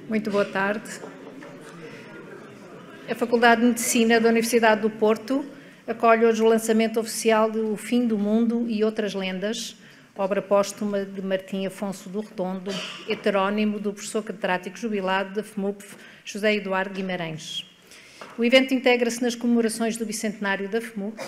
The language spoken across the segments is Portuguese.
Muito boa tarde. A Faculdade de Medicina da Universidade do Porto acolhe hoje o lançamento oficial de O Fim do Mundo e Outras Lendas, obra póstuma de Martim Afonso do Redondo, heterónimo do professor catedrático jubilado da FMUP, José Eduardo Guimarães. O evento integra-se nas comemorações do bicentenário da FMUP,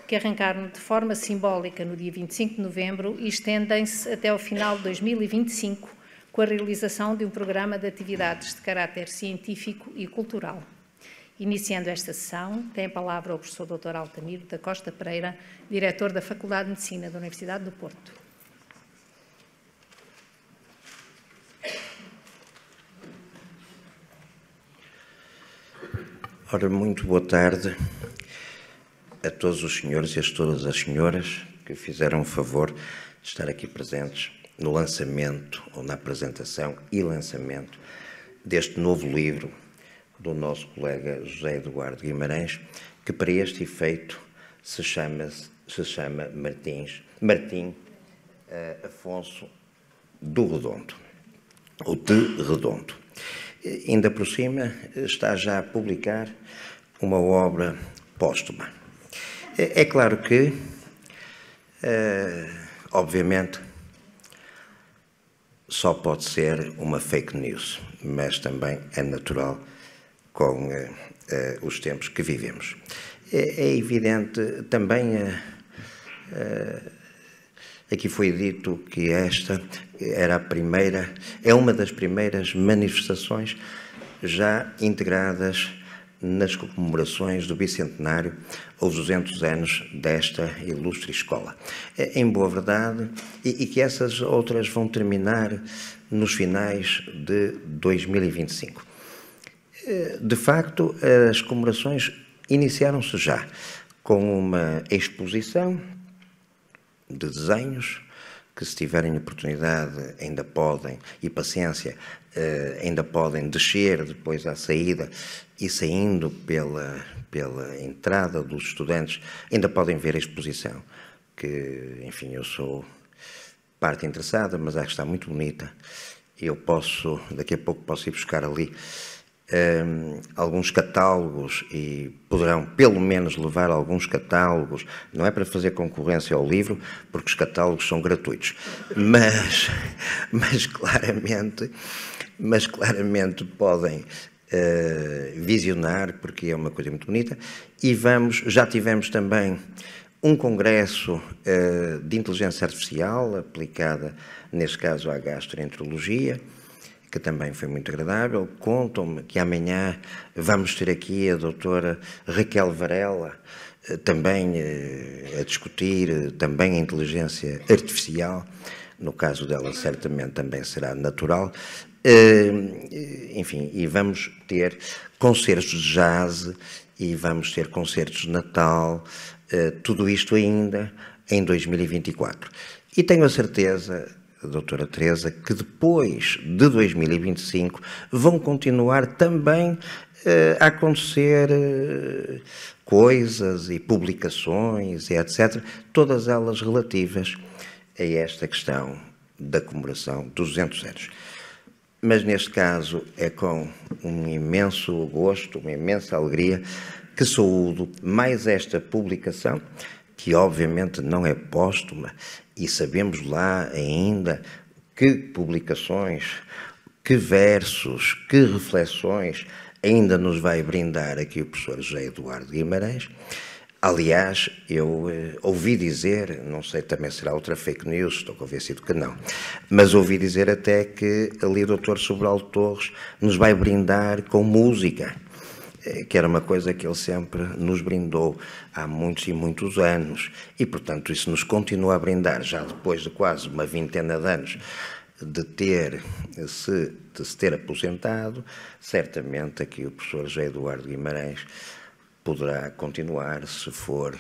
que arrancaram de forma simbólica no dia 25 de novembro e estendem-se até ao final de 2025, com a realização de um programa de atividades de caráter científico e cultural. Iniciando esta sessão, tem a palavra o professor Dr. Altamiro da Costa Pereira, diretor da Faculdade de Medicina da Universidade do Porto. Ora, muito boa tarde a todos os senhores e a todas as senhoras que fizeram o favor de estar aqui presentes no lançamento, ou na apresentação e lançamento deste novo livro do nosso colega José Eduardo Guimarães, que para este efeito se chama Martim Afonso do Redondo, ou de Redondo. Ainda por cima está já a publicar uma obra póstuma. É claro que, obviamente, só pode ser uma fake news, mas também é natural com os tempos que vivemos. É evidente também, aqui foi dito que esta era é uma das primeiras manifestações já integradas nas comemorações do bicentenário aos 200 anos desta ilustre escola. Em boa verdade, e que essas outras vão terminar nos finais de 2025. De facto, as comemorações iniciaram-se já com uma exposição de desenhos que, se tiverem oportunidade, ainda podem, e paciência, ainda podem descer depois à saída e saindo pela entrada dos estudantes, ainda podem ver a exposição, que, enfim, eu sou parte interessada, mas acho que está muito bonita. Eu posso, daqui a pouco posso ir buscar ali alguns catálogos e poderão pelo menos levar alguns catálogos, não é para fazer concorrência ao livro, porque os catálogos são gratuitos, mas claramente podem visionar, porque é uma coisa muito bonita. E já tivemos também um congresso de inteligência artificial aplicada, neste caso, à gastroenterologia, que também foi muito agradável. Contam-me que amanhã vamos ter aqui a doutora Raquel Varela, também a discutir também a inteligência artificial. No caso dela, certamente também será natural. Enfim, e vamos ter concertos de jazz e vamos ter concertos de Natal, tudo isto ainda em 2024. E tenho a certeza, doutora Teresa, que depois de 2025 vão continuar também a acontecer coisas e publicações e etc., todas elas relativas a esta questão da comemoração dos 200 anos. Mas neste caso é com um imenso gosto, uma imensa alegria, que saúdo mais esta publicação, que obviamente não é póstuma, e sabemos lá ainda que publicações, que versos, que reflexões ainda nos vai brindar aqui o professor José Eduardo Guimarães. Aliás, eu ouvi dizer, não sei, também será outra fake news, estou convencido que não, mas ouvi dizer até que ali o doutor Sobral Torres nos vai brindar com música, que era uma coisa que ele sempre nos brindou há muitos e muitos anos, e, portanto, isso nos continua a brindar, já depois de quase uma vintena de anos de se ter aposentado. Certamente aqui o professor José Eduardo Guimarães poderá continuar, se for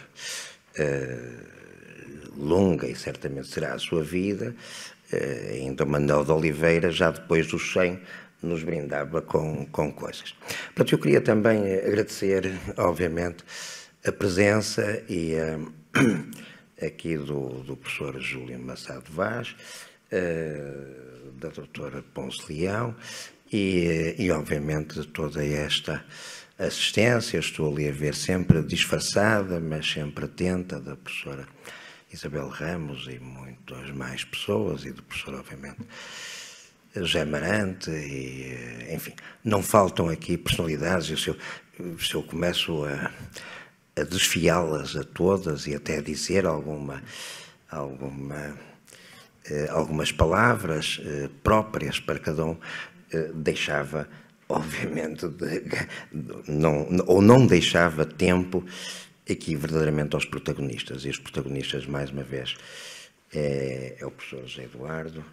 longa, e certamente será a sua vida. Ainda o Manuel de Oliveira, já depois dos 100, nos brindava com coisas. Portanto, eu queria também agradecer, obviamente, a presença e aqui do professor Júlio Massado Vaz, da doutora Ponce Leão e obviamente toda esta assistência, estou ali a ver sempre disfarçada, mas sempre atenta, da professora Isabel Ramos e muitas mais pessoas, e do professor, obviamente, José Amarante, e, enfim, não faltam aqui personalidades, e se eu começo a desfiá-las a todas e até a dizer algumas palavras próprias para cada um, deixava, obviamente, não deixava tempo aqui verdadeiramente aos protagonistas. E os protagonistas, mais uma vez, é o professor José Eduardo,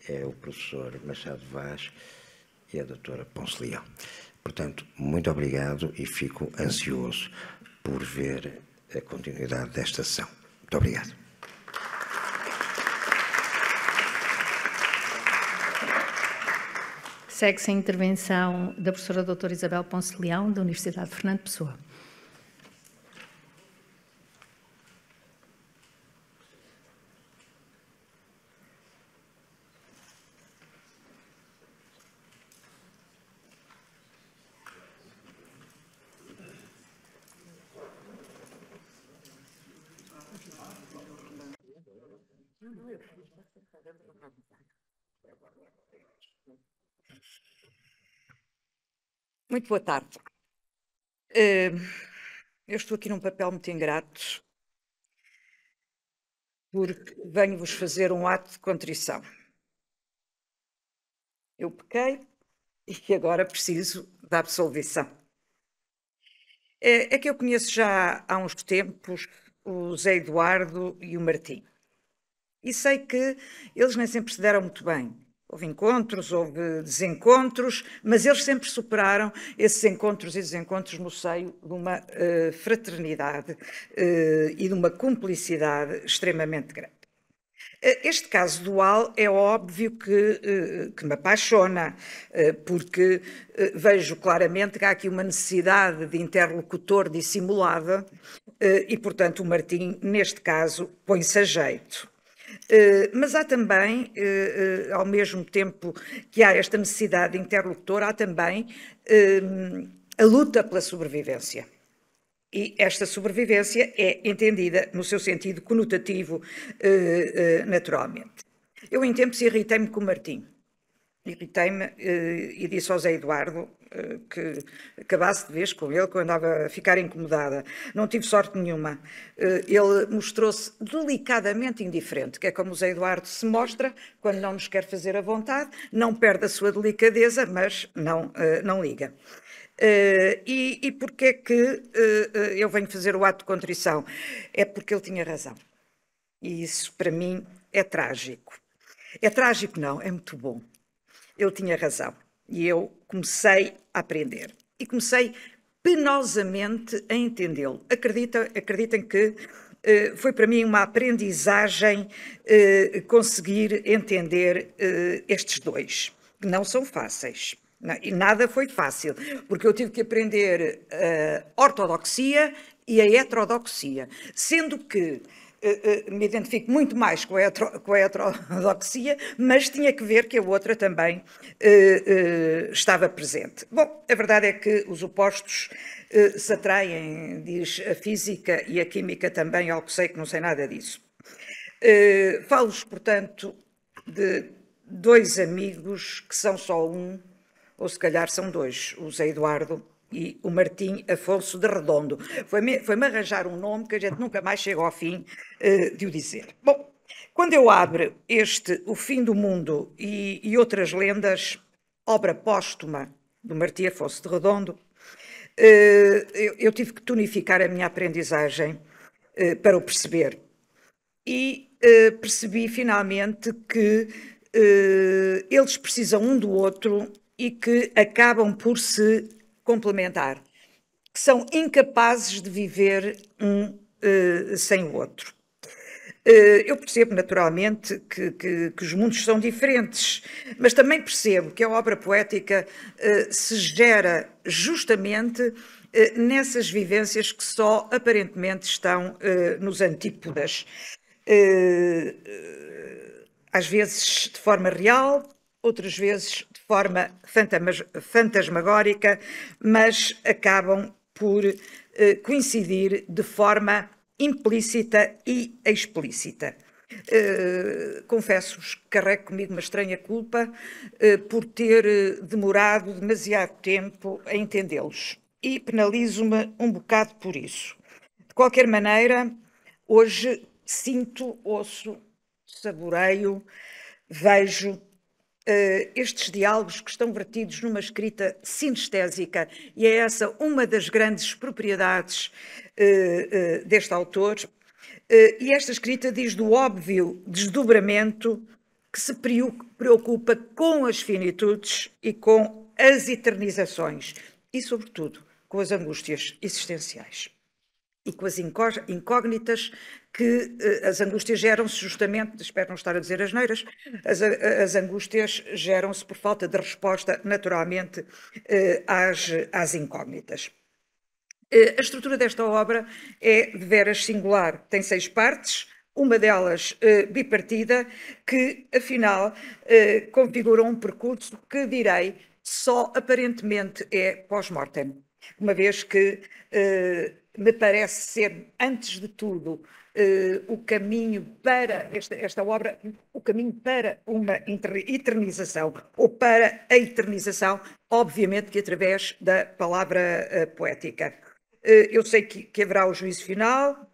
é o professor Machado Vaz e a doutora Ponce Leão. Portanto, muito obrigado e fico ansioso por ver a continuidade desta sessão. Muito obrigado. Segue-se a intervenção da professora doutora Isabel Ponce Leão, da Universidade Fernando Pessoa. Muito boa tarde. Eu estou aqui num papel muito ingrato, porque venho-vos fazer um ato de contrição. Eu pequei e agora preciso da absolvição. É que eu conheço já há uns tempos o Zé Eduardo e o Martim. E sei que eles nem sempre se deram muito bem. Houve encontros, houve desencontros, mas eles sempre superaram esses encontros e desencontros no seio de uma fraternidade e de uma cumplicidade extremamente grande. Este caso dual é óbvio que me apaixona, porque vejo claramente que há aqui uma necessidade de interlocutor dissimulada e, portanto, o Martim, neste caso, põe-se a jeito. Mas há também, ao mesmo tempo que há esta necessidade de interlocutor, há também a luta pela sobrevivência. E esta sobrevivência é entendida no seu sentido conotativo, naturalmente. Eu, em tempos, irritei-me com o Martim. Irritei-me e disse ao Zé Eduardo que acabasse de vez com ele, que eu andava a ficar incomodada. Não tive sorte nenhuma. Ele mostrou-se delicadamente indiferente, que é como o Zé Eduardo se mostra quando não nos quer fazer a vontade, não perde a sua delicadeza, mas não liga. E porquê é que eu venho fazer o ato de contrição? É porque ele tinha razão. E isso, para mim, é trágico. É trágico, não, é muito bom. Ele tinha razão. E eu comecei a aprender. E comecei penosamente a entendê-lo. Acreditem que foi para mim uma aprendizagem conseguir entender estes dois, que não são fáceis. Não, e nada foi fácil, porque eu tive que aprender a ortodoxia e a heterodoxia, sendo que me identifico muito mais com a heterodoxia, mas tinha que ver que a outra também estava presente. Bom, a verdade é que os opostos se atraem, diz a física, e a química também, ao que sei que não sei nada disso. Falo-vos, portanto, de dois amigos que são só um, ou se calhar são dois, o Zé Eduardo e o Martim Afonso de Redondo. Foi-me arranjar um nome que a gente nunca mais chega ao fim de o dizer. Bom, quando eu abro O Fim do Mundo e Outras Lendas, obra póstuma do Martim Afonso de Redondo, eu tive que tonificar a minha aprendizagem para o perceber. E percebi finalmente que eles precisam um do outro e que acabam por se complementar, que são incapazes de viver um sem o outro. Eu percebo naturalmente que os mundos são diferentes, mas também percebo que a obra poética se gera justamente nessas vivências que só aparentemente estão nos antípodas. Às vezes de forma real, outras vezes de forma fantasmagórica, mas acabam por coincidir de forma implícita e explícita. Confesso-vos que carrego comigo uma estranha culpa por ter demorado demasiado tempo a entendê-los e penalizo-me um bocado por isso. De qualquer maneira, hoje sinto, ouço, saboreio, vejo estes diálogos que estão vertidos numa escrita sinestésica, e é essa uma das grandes propriedades deste autor. E esta escrita diz do óbvio desdobramento que se preocupa com as finitudes e com as eternizações, e, sobretudo, com as angústias existenciais. E com as incógnitas que as angústias geram-se justamente, espero não estar a dizer asneiras, as angústias geram-se por falta de resposta, naturalmente, às incógnitas. A estrutura desta obra é de veras singular. Tem 6 partes, uma delas bipartida, que, afinal, configura um percurso que, direi, só aparentemente é pós-mortem, uma vez que me parece ser, antes de tudo, o caminho para esta obra, o caminho para uma eternização, ou para a eternização, obviamente que através da palavra poética. Eu sei que haverá o juízo final,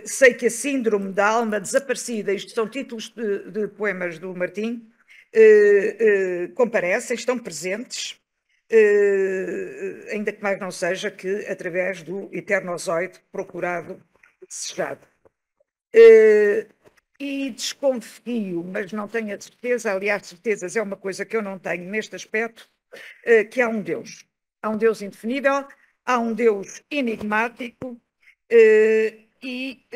sei que a síndrome da alma desaparecida, isto são títulos de poemas do Martim, comparecem, estão presentes, ainda que mais não seja que através do eternozoide procurado, desejado. E desconfio, mas não tenho a certeza, aliás, certezas é uma coisa que eu não tenho neste aspecto, que há um Deus indefinível, há um Deus enigmático, e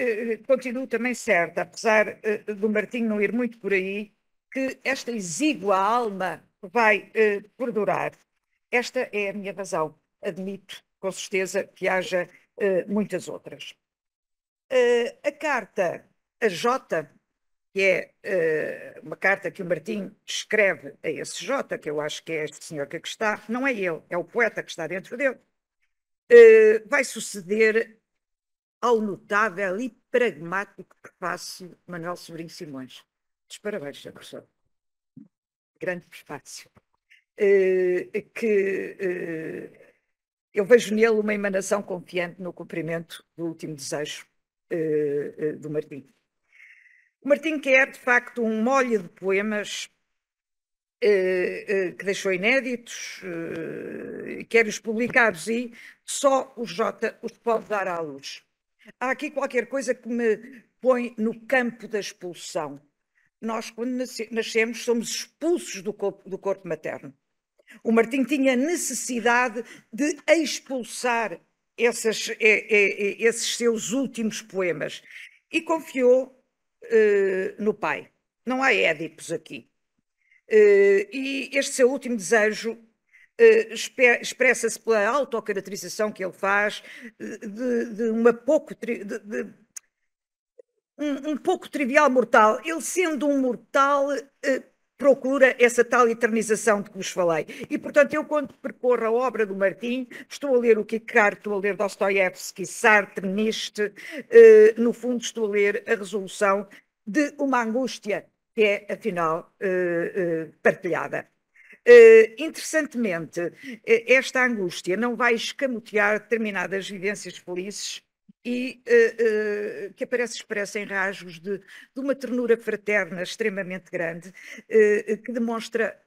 continuo também certa, apesar do Martim não ir muito por aí, que esta exígua alma vai perdurar. Esta é a minha razão. Admito, com certeza, que haja muitas outras. A carta a J, que é uma carta que o Martim escreve a esse J, que eu acho que é este senhor que aqui está, não é ele, é o poeta que está dentro dele, vai suceder ao notável e pragmático prefácio de Manuel Sobrinho Simões. Dos parabéns, Sr. Professor. Grande prefácio. Eu vejo nele uma emanação confiante no cumprimento do último desejo do Martim. O Martim quer, de facto, um molho de poemas que deixou inéditos, quer os publicados, e só o Jota os pode dar à luz. Há aqui qualquer coisa que me põe no campo da expulsão. Nós, quando nascemos, somos expulsos do corpo materno. O Martim tinha necessidade de expulsar esses seus últimos poemas e confiou no pai. Não há Édipos aqui. E este seu último desejo expressa-se pela autocaracterização que ele faz de um pouco trivial mortal. Ele, sendo um mortal, procura essa tal eternização de que vos falei. E, portanto, eu, quando percorro a obra do Martim, estou a ler o Kierkegaard, estou a ler Dostoiévski, Sartre, Nietzsche, no fundo estou a ler a resolução de uma angústia que é, afinal, partilhada. Interessantemente, esta angústia não vai escamotear determinadas vivências felizes e que aparece expressa em rasgos de uma ternura fraterna extremamente grande, que demonstra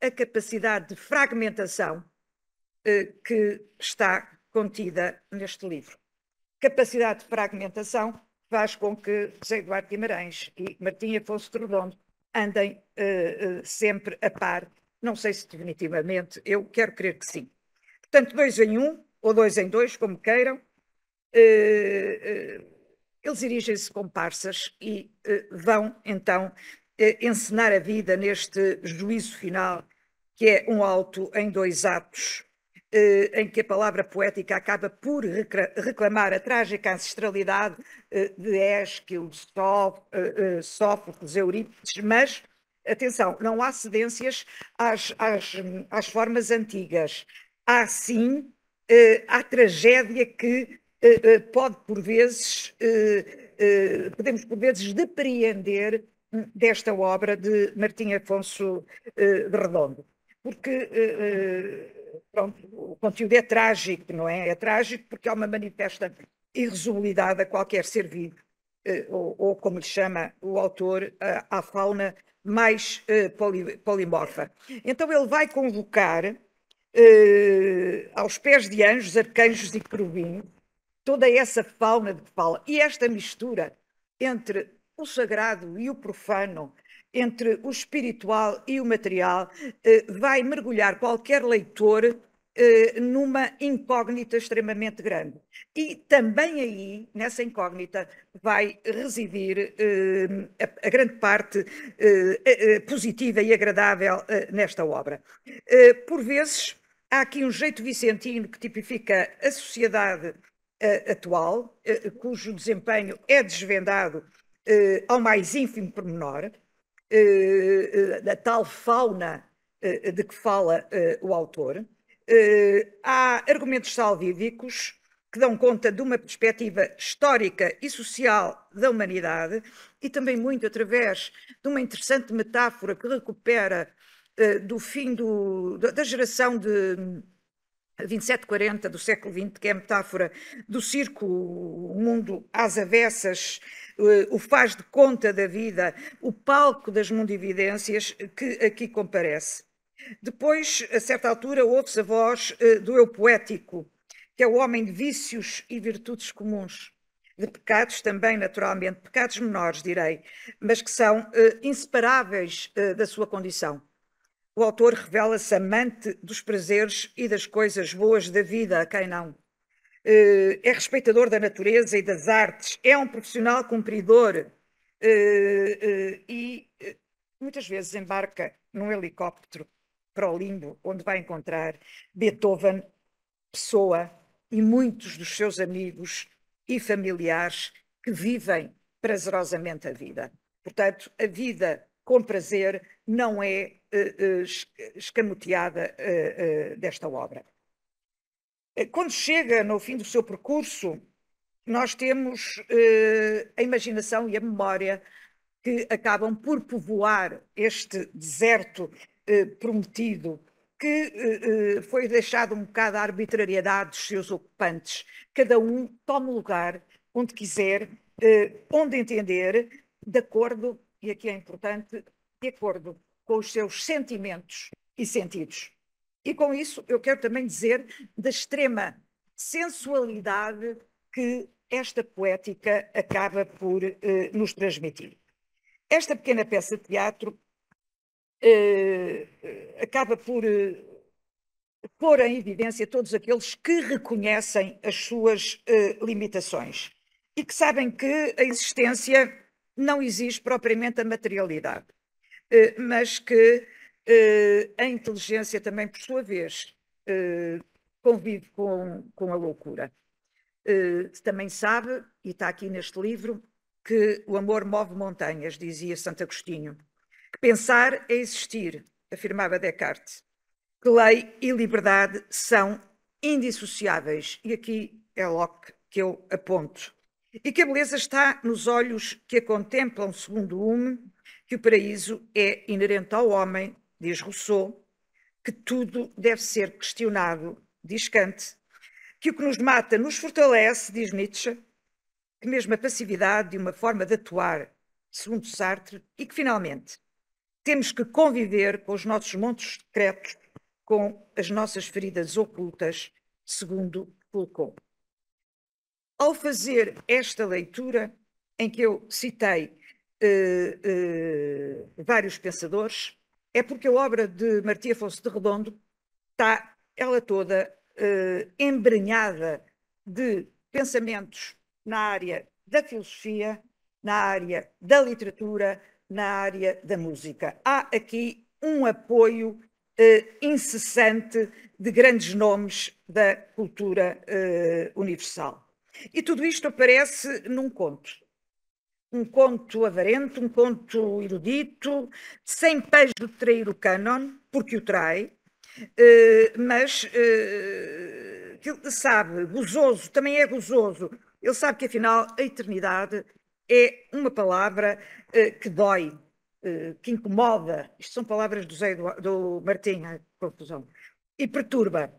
a capacidade de fragmentação que está contida neste livro. Capacidade de fragmentação faz com que José Eduardo Guimarães e Martim Afonso de Redondo andem sempre a par, não sei se definitivamente, eu quero crer que sim. Portanto, 2 em 1, ou 2 em 2, como queiram, eles dirigem-se comparsas e vão, então, encenar a vida neste juízo final, que é um auto em 2 atos, em que a palavra poética acaba por reclamar a trágica ancestralidade de Ésquilo, Sófocles, Eurípides, mas atenção, não há cedências às formas antigas. Há sim a tragédia que pode por vezes, podemos por vezes depreender desta obra de Martim Afonso de Redondo. Porque pronto, o conteúdo é trágico, não é? É trágico porque há uma manifesta irresolubilidade a qualquer ser vivo, ou como lhe chama o autor, à fauna mais polimorfa. Então ele vai convocar aos pés de anjos, arcanjos e querubins, toda essa fauna de que fala. E esta mistura entre o sagrado e o profano, entre o espiritual e o material, vai mergulhar qualquer leitor numa incógnita extremamente grande. E também aí, nessa incógnita, vai residir a grande parte positiva e agradável nesta obra. Por vezes, há aqui um jeito vicentino que tipifica a sociedade atual, cujo desempenho é desvendado ao mais ínfimo pormenor, da tal fauna de que fala o autor. Há argumentos salvíficos que dão conta de uma perspectiva histórica e social da humanidade e também muito através de uma interessante metáfora que recupera do fim da geração de 2740 do século XX, que é a metáfora do circo, o mundo às avessas, o faz de conta da vida, o palco das mundividências que aqui comparece. Depois, a certa altura, ouve-se a voz do eu poético, que é o homem de vícios e virtudes comuns, de pecados também, naturalmente, pecados menores, direi, mas que são inseparáveis da sua condição. O autor revela-se amante dos prazeres e das coisas boas da vida, a quem não. É respeitador da natureza e das artes, é um profissional cumpridor e muitas vezes embarca num helicóptero para o limbo, onde vai encontrar Beethoven, Pessoa e muitos dos seus amigos e familiares que vivem prazerosamente a vida. Portanto, a vida com prazer não é escamoteada desta obra. Quando chega no fim do seu percurso, nós temos a imaginação e a memória que acabam por povoar este deserto prometido, que foi deixado um bocado à arbitrariedade dos seus ocupantes. Cada um toma lugar onde quiser, onde entender, de acordo, e aqui é importante, de acordo com os seus sentimentos e sentidos. E com isso eu quero também dizer da extrema sensualidade que esta poética acaba por nos transmitir. Esta pequena peça de teatro acaba por pôr em evidência todos aqueles que reconhecem as suas limitações e que sabem que a existência não exige propriamente a materialidade, mas que a inteligência também, por sua vez, convive com a loucura. Também sabe, e está aqui neste livro, que o amor move montanhas, dizia Santo Agostinho. Que pensar é existir, afirmava Descartes. Que lei e liberdade são indissociáveis. E aqui é Locke que eu aponto. E que a beleza está nos olhos que a contemplam, segundo Hume, que o paraíso é inerente ao homem, diz Rousseau, que tudo deve ser questionado, diz Kant, que o que nos mata nos fortalece, diz Nietzsche, que mesmo a passividade de uma forma de atuar, segundo Sartre, e que finalmente temos que conviver com os nossos montes secretos, com as nossas feridas ocultas, segundo Foucault. Ao fazer esta leitura, em que eu citei vários pensadores, é porque a obra de Martim Afonso de Redondo está ela toda embrenhada de pensamentos na área da filosofia, na área da literatura, na área da música. Há aqui um apoio incessante de grandes nomes da cultura universal. E tudo isto aparece num conto. um conto avarento, um conto erudito, sem pejo de trair o cânon, porque o trai, mas que ele sabe, gozoso, também é gozoso. Ele sabe que, afinal, a eternidade é uma palavra que dói, que incomoda. Isto são palavras do Martim, confusão, e perturba.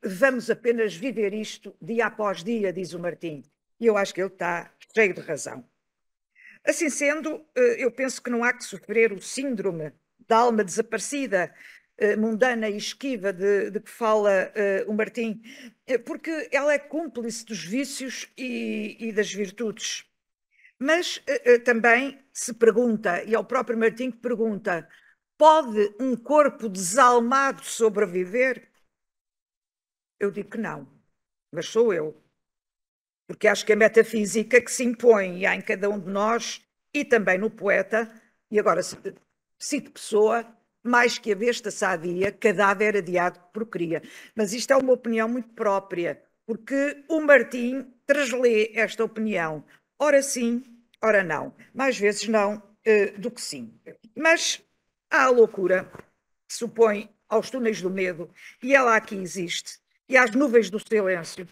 Vamos apenas viver isto dia após dia, diz o Martim. E eu acho que ele está cheio de razão. Assim sendo, eu penso que não há que sofrer o síndrome da alma desaparecida, mundana e esquiva de que fala o Martim, porque ela é cúmplice dos vícios e das virtudes. Mas também se pergunta, e é o próprio Martim que pergunta, pode um corpo desalmado sobreviver? Eu digo que não, mas sou eu. Porque acho que a metafísica que se impõe e há em cada um de nós e também no poeta, e agora cito Pessoa, mais que a besta sadia, cadáver adiado que procria. Mas isto é uma opinião muito própria, porque o Martim translê esta opinião, ora sim, ora não. Mais vezes não do que sim. Mas há a loucura que se opõe aos túneis do medo, e ela aqui existe, e às nuvens do silêncio,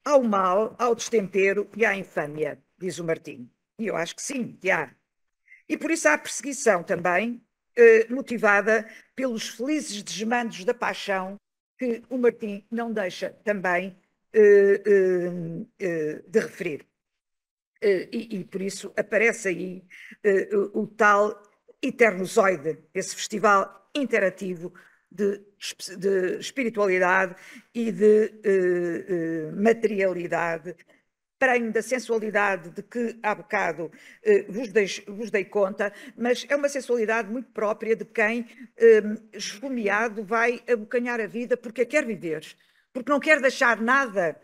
ao mal, ao destempero e à infâmia, diz o Martim. E eu acho que sim, que há. E por isso há perseguição também, motivada pelos felizes desmandos da paixão, que o Martim não deixa também de referir. E por isso aparece aí o tal Eternozoide, esse festival interativo de espiritualidade e de materialidade, prenho da sensualidade de que há bocado vos dei conta, mas é uma sensualidade muito própria de quem, esfomeado, vai abocanhar a vida porque a quer viver, porque não quer deixar nada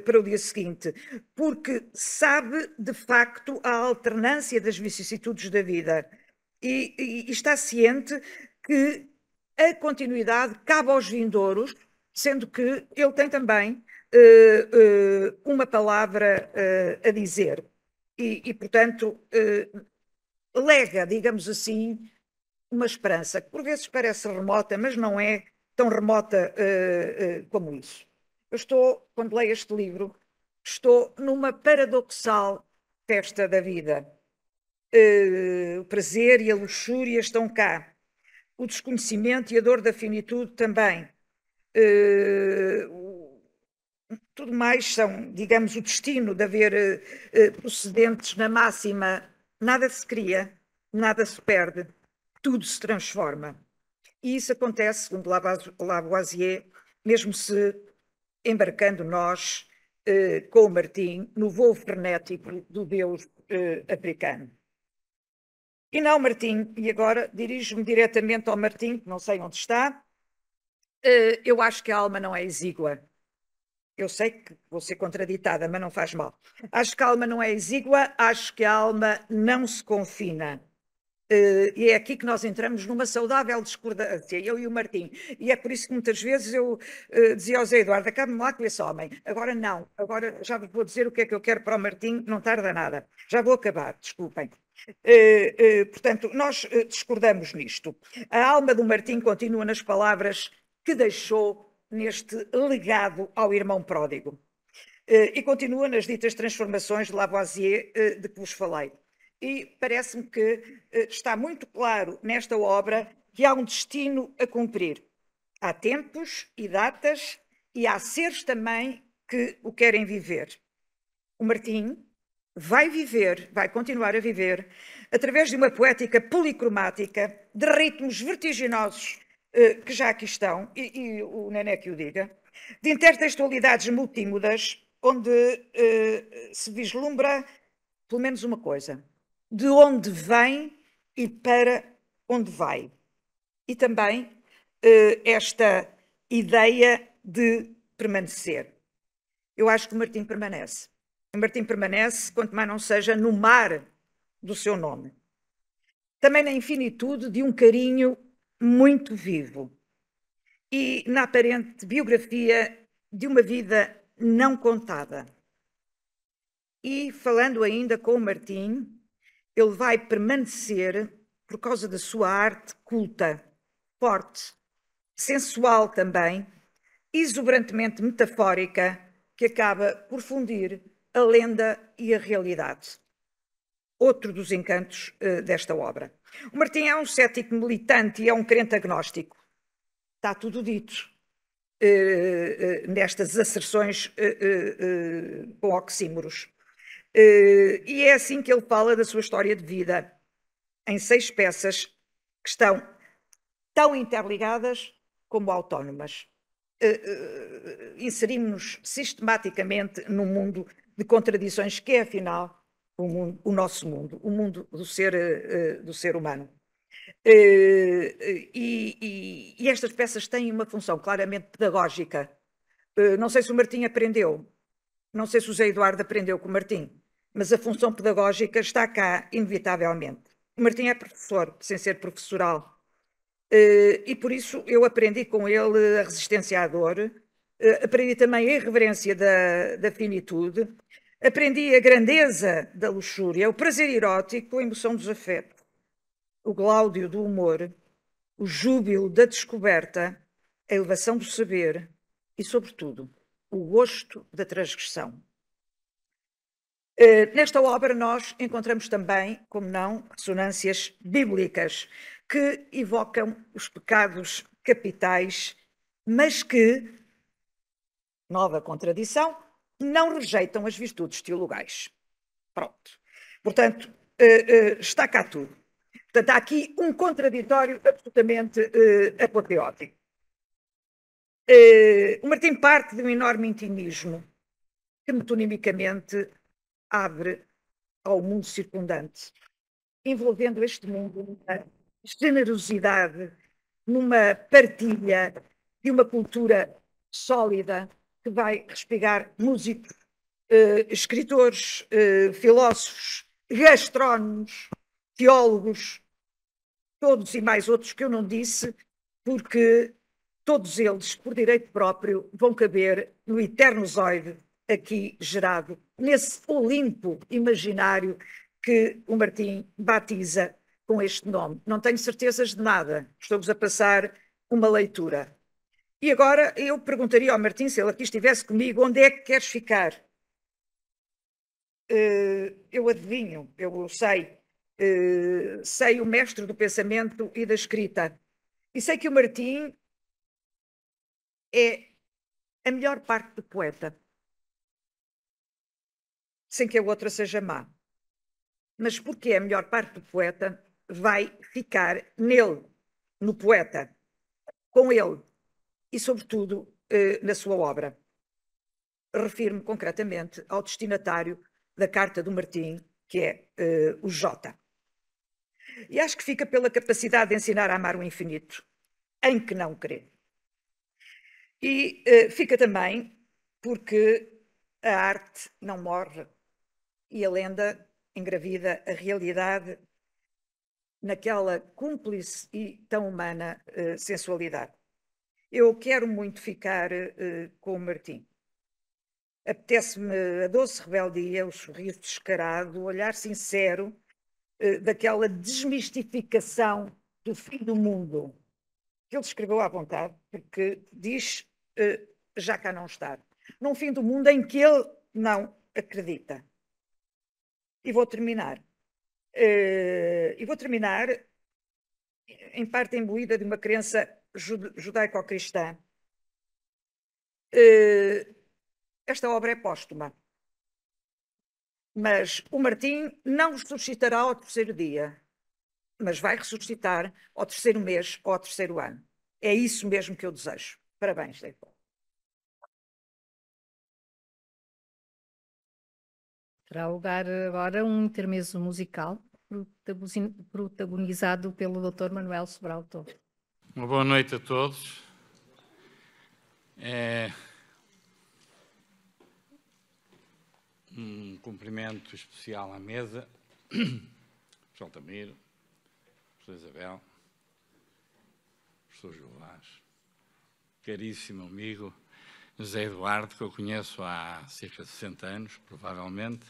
para o dia seguinte, porque sabe de facto a alternância das vicissitudes da vida e está ciente que a continuidade cabe aos vindouros, sendo que ele tem também uma palavra a dizer e portanto, lega, digamos assim, uma esperança que por vezes parece remota, mas não é tão remota como isso. Eu estou, quando leio este livro, estou numa paradoxal festa da vida. O prazer e a luxúria estão cá. O desconhecimento e a dor da finitude também. Tudo mais são, digamos, o destino de haver procedentes na máxima. Nada se cria, nada se perde, tudo se transforma. E isso acontece, segundo Lavoisier, mesmo se embarcando nós, com o Martim, no voo frenético do Deus africano. E não, Martim, e agora dirijo-me diretamente ao Martim, que não sei onde está, eu acho que a alma não é exígua. Eu sei que vou ser contraditada, mas não faz mal. Acho que a alma não é exígua, acho que a alma não se confina. E é aqui que nós entramos numa saudável discordância, eu e o Martim. E é por isso que muitas vezes eu dizia ao Zé Eduardo, acabe-me lá com esse homem. Agora não, agora já vou dizer o que é que eu quero para o Martim, não tarda nada. Já vou acabar, desculpem. Portanto, nós discordamos nisto. A alma do Martim continua nas palavras que deixou neste legado ao irmão pródigo. E continua nas ditas transformações de Lavoisier de que vos falei. E parece-me que está muito claro nesta obra que há um destino a cumprir. Há tempos e datas e há seres também que o querem viver. O Martim vai viver, vai continuar a viver, através de uma poética policromática, de ritmos vertiginosos que já aqui estão, e o Nené que o diga, de intertextualidades multímodas, onde se vislumbra pelo menos uma coisa, de onde vem e para onde vai. E também esta ideia de permanecer. Eu acho que o Martim permanece. O Martim permanece, quanto mais não seja no mar do seu nome. Também na infinitude de um carinho muito vivo e na aparente biografia de uma vida não contada. E, falando ainda com o Martim, ele vai permanecer por causa da sua arte culta, forte, sensual também, exuberantemente metafórica, que acaba por fundir a lenda e a realidade. Outro dos encantos desta obra. O Martim é um cético militante e é um crente agnóstico. Está tudo dito nestas asserções com oxímoros. E é assim que ele fala da sua história de vida, em 6 peças que estão tão interligadas como autónomas. Inserimos-nos sistematicamente num mundo de contradições que é, afinal, o nosso mundo, o mundo do ser humano. E estas peças têm uma função claramente pedagógica. Não sei se o Martim aprendeu, não sei se o Zé Eduardo aprendeu com o Martim, mas a função pedagógica está cá, inevitavelmente. O Martim é professor, sem ser professoral. E por isso eu aprendi com ele a resistência à dor, aprendi também a irreverência da finitude, aprendi a grandeza da luxúria, o prazer erótico, a emoção dos afetos, o gláudio do humor, o júbilo da descoberta, a elevação do saber e, sobretudo, o gosto da transgressão. Nesta obra nós encontramos também, como não, ressonâncias bíblicas que evocam os pecados capitais, mas que, nova contradição, não rejeitam as virtudes teologais. Pronto. Portanto, está cá tudo. Portanto, há aqui um contraditório absolutamente apoteótico. O Martim parte de um enorme intimismo que metonimicamente abre ao mundo circundante, envolvendo este mundo numa generosidade, numa partilha de uma cultura sólida que vai respirar músicos, escritores, filósofos, gastrónomos, teólogos, todos e mais outros que eu não disse, porque todos eles, por direito próprio, vão caber no eterno zoide aqui gerado, nesse Olimpo imaginário que o Martim batiza com este nome. Não tenho certezas de nada, estou-vos a passar uma leitura. E agora eu perguntaria ao Martim, se ele aqui estivesse comigo, onde é que queres ficar? Eu adivinho, eu sei, sei o mestre do pensamento e da escrita. E sei que o Martim é a melhor parte do poeta, sem que a outra seja má. Mas porque é a melhor parte do poeta, vai ficar nele, no poeta, com ele e, sobretudo, na sua obra. Refiro-me concretamente ao destinatário da carta do Martim, que é o J. E acho que fica pela capacidade de ensinar a amar o infinito, em que não crer. E fica também porque a arte não morre e a lenda engravida a realidade naquela cúmplice e tão humana sensualidade. Eu quero muito ficar com o Martim. Apetece-me a doce rebeldia, o sorriso descarado, o olhar sincero daquela desmistificação do fim do mundo, que ele escreveu à vontade, porque diz já cá não estar. Num fim do mundo em que ele não acredita. E vou terminar. Em parte imbuída de uma crença judaico-cristã. Esta obra é póstuma. Mas o Martim não ressuscitará ao 3º dia, mas vai ressuscitar ao 3º mês ou ao 3º ano. É isso mesmo que eu desejo. Parabéns, Leitor. Terá lugar agora um intermezzo musical protagonizado pelo Dr. Manuel Sobral Torres. Uma boa noite a todos. Um cumprimento especial à mesa, João Tamiro, professor Isabel, professor João Vaz, caríssimo amigo José Eduardo, que eu conheço há cerca de 60 anos, provavelmente,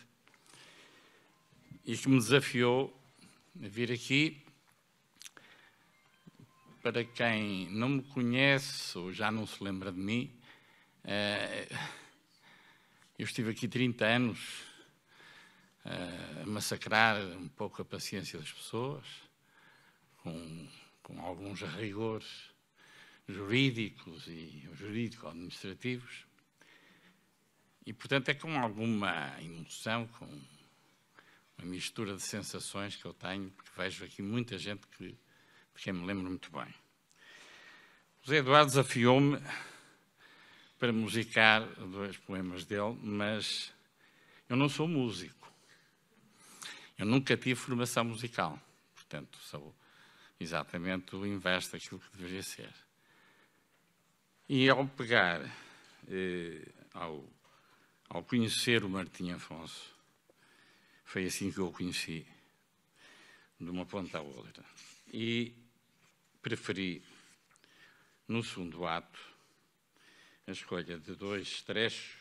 e que me desafiou a vir aqui. Para quem não me conhece ou já não se lembra de mim, eu estive aqui 30 anos a massacrar um pouco a paciência das pessoas, com alguns rigores jurídicos e jurídico-administrativos. E, portanto, é com alguma emoção, com uma mistura de sensações que eu tenho, porque vejo aqui muita gente de quem me lembro muito bem. O José Eduardo desafiou-me para musicar 2 poemas dele, mas eu não sou músico. Eu nunca tive formação musical. Portanto, sou exatamente o inverso daquilo que deveria ser. E ao pegar, ao conhecer o Martim Afonso, foi assim que eu o conheci, de uma ponta à outra. E preferi, no segundo ato, a escolha de 2 trechos,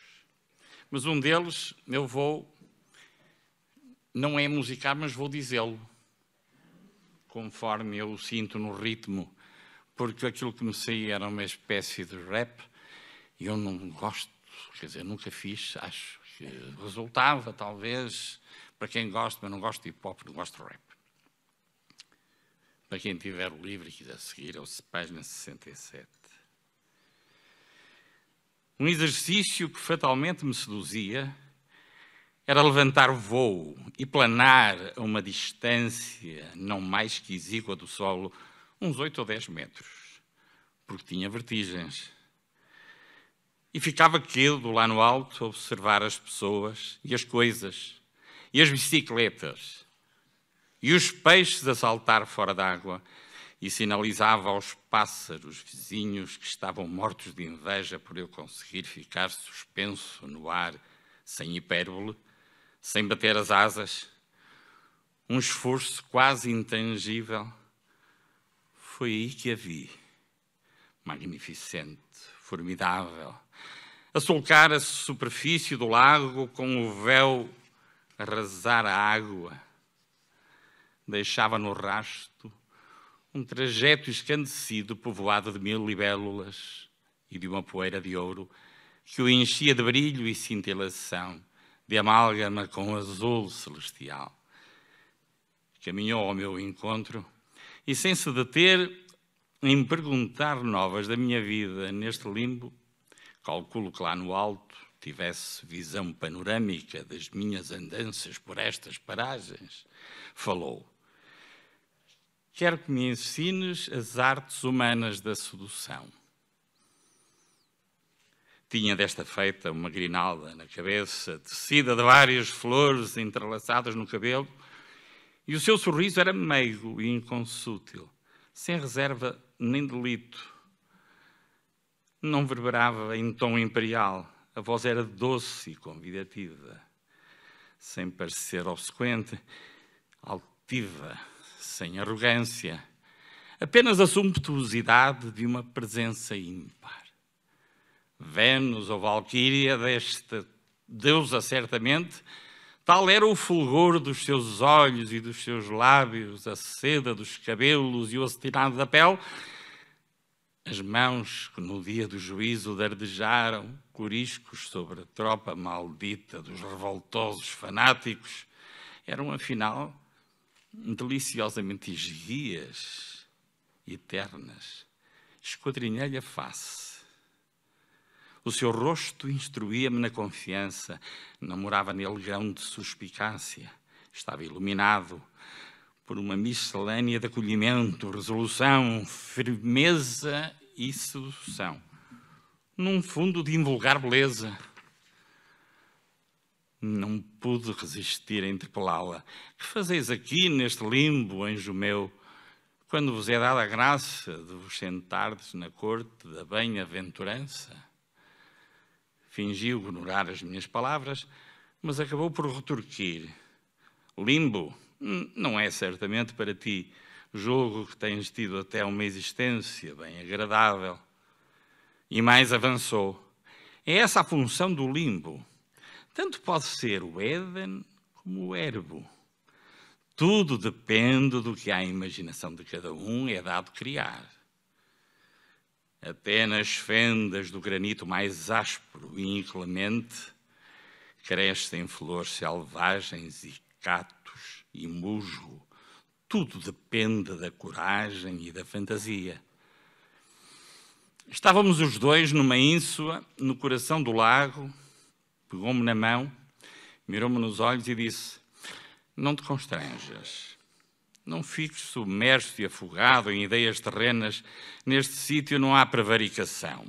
mas um deles eu não é musicar, mas vou dizê-lo, conforme eu o sinto no ritmo, porque aquilo que me saía era uma espécie de rap, e eu não gosto, quer dizer, nunca fiz, acho que resultava, talvez, para quem gosta, mas não gosto de hip-hop, não gosto de rap. Para quem tiver o livro e quiser seguir, é a página 67. Um exercício que fatalmente me seduzia era levantar voo e planar a uma distância não mais que exígua do solo, uns 8 ou 10 metros, porque tinha vertigens. E ficava quedo lá no alto a observar as pessoas e as coisas, e as bicicletas, e os peixes a saltar fora d'água, e sinalizava aos pássaros vizinhos que estavam mortos de inveja por eu conseguir ficar suspenso no ar, sem hipérbole, sem bater as asas, um esforço quase intangível. Foi aí que a vi, magnificente, formidável, a sulcar a superfície do lago com o véu a rasar a água. Deixava no rasto um trajeto escandecido povoado de 1000 libélulas e de uma poeira de ouro que o enchia de brilho e cintilação, de amálgama com azul celestial. Caminhou ao meu encontro e, sem se deter em perguntar novas da minha vida neste limbo, calculo que lá no alto tivesse visão panorâmica das minhas andanças por estas paragens, falou: quero que me ensines as artes humanas da sedução. Tinha desta feita uma grinalda na cabeça, tecida de várias flores entrelaçadas no cabelo, e o seu sorriso era meigo e inconsútil, sem reserva nem delito. Não verberava em tom imperial, a voz era doce e convidativa, sem parecer obsequente, altiva, sem arrogância, apenas a sumptuosidade de uma presença ímpar. Vênus ou Valquíria desta deusa, certamente, tal era o fulgor dos seus olhos e dos seus lábios, a seda dos cabelos e o acetinado da pele, as mãos que no dia do juízo dardejaram coriscos sobre a tropa maldita dos revoltosos fanáticos, eram afinal deliciosamente esguias e eternas. Esquadrinhei-lhe a face. O seu rosto instruía-me na confiança, não morava nele grão de suspicácia. Estava iluminado por uma miscelânea de acolhimento, resolução, firmeza e sedução, num fundo de invulgar beleza. Não pude resistir a interpelá-la. Que fazeis aqui neste limbo, anjo meu, quando vos é dada a graça de vos sentardes na corte da bem-aventurança? Fingiu ignorar as minhas palavras, mas acabou por retorquir. Limbo não é certamente para ti, julgo que tens tido até uma existência bem agradável. E mais avançou. É essa a função do limbo. Tanto pode ser o Éden como o erbo. Tudo depende do que à imaginação de cada um é dado criar. Até nas fendas do granito mais áspero e inclemente crescem flores selvagens e catos e musgo. Tudo depende da coragem e da fantasia. Estávamos os dois numa ínsula, no coração do lago, pegou-me na mão, mirou-me nos olhos e disse: não te constranjas, não fiques submerso e afogado em ideias terrenas, neste sítio não há prevaricação.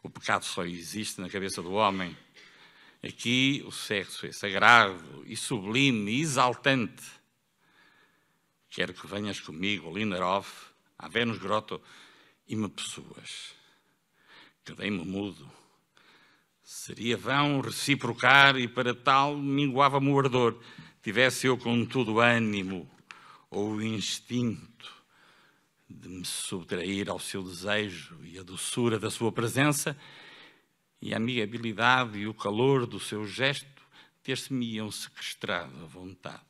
O pecado só existe na cabeça do homem. Aqui o sexo é sagrado e sublime e exaltante. Quero que venhas comigo a Linderhof, à Venus Grotto, e me possuas. Quedei-me mudo. Seria vão reciprocar e para tal minguava-me o ardor. Tivesse eu contudo ânimo ou o instinto de me subtrair ao seu desejo e a doçura da sua presença e a amigabilidade e o calor do seu gesto ter-se-me-iam sequestrado à vontade.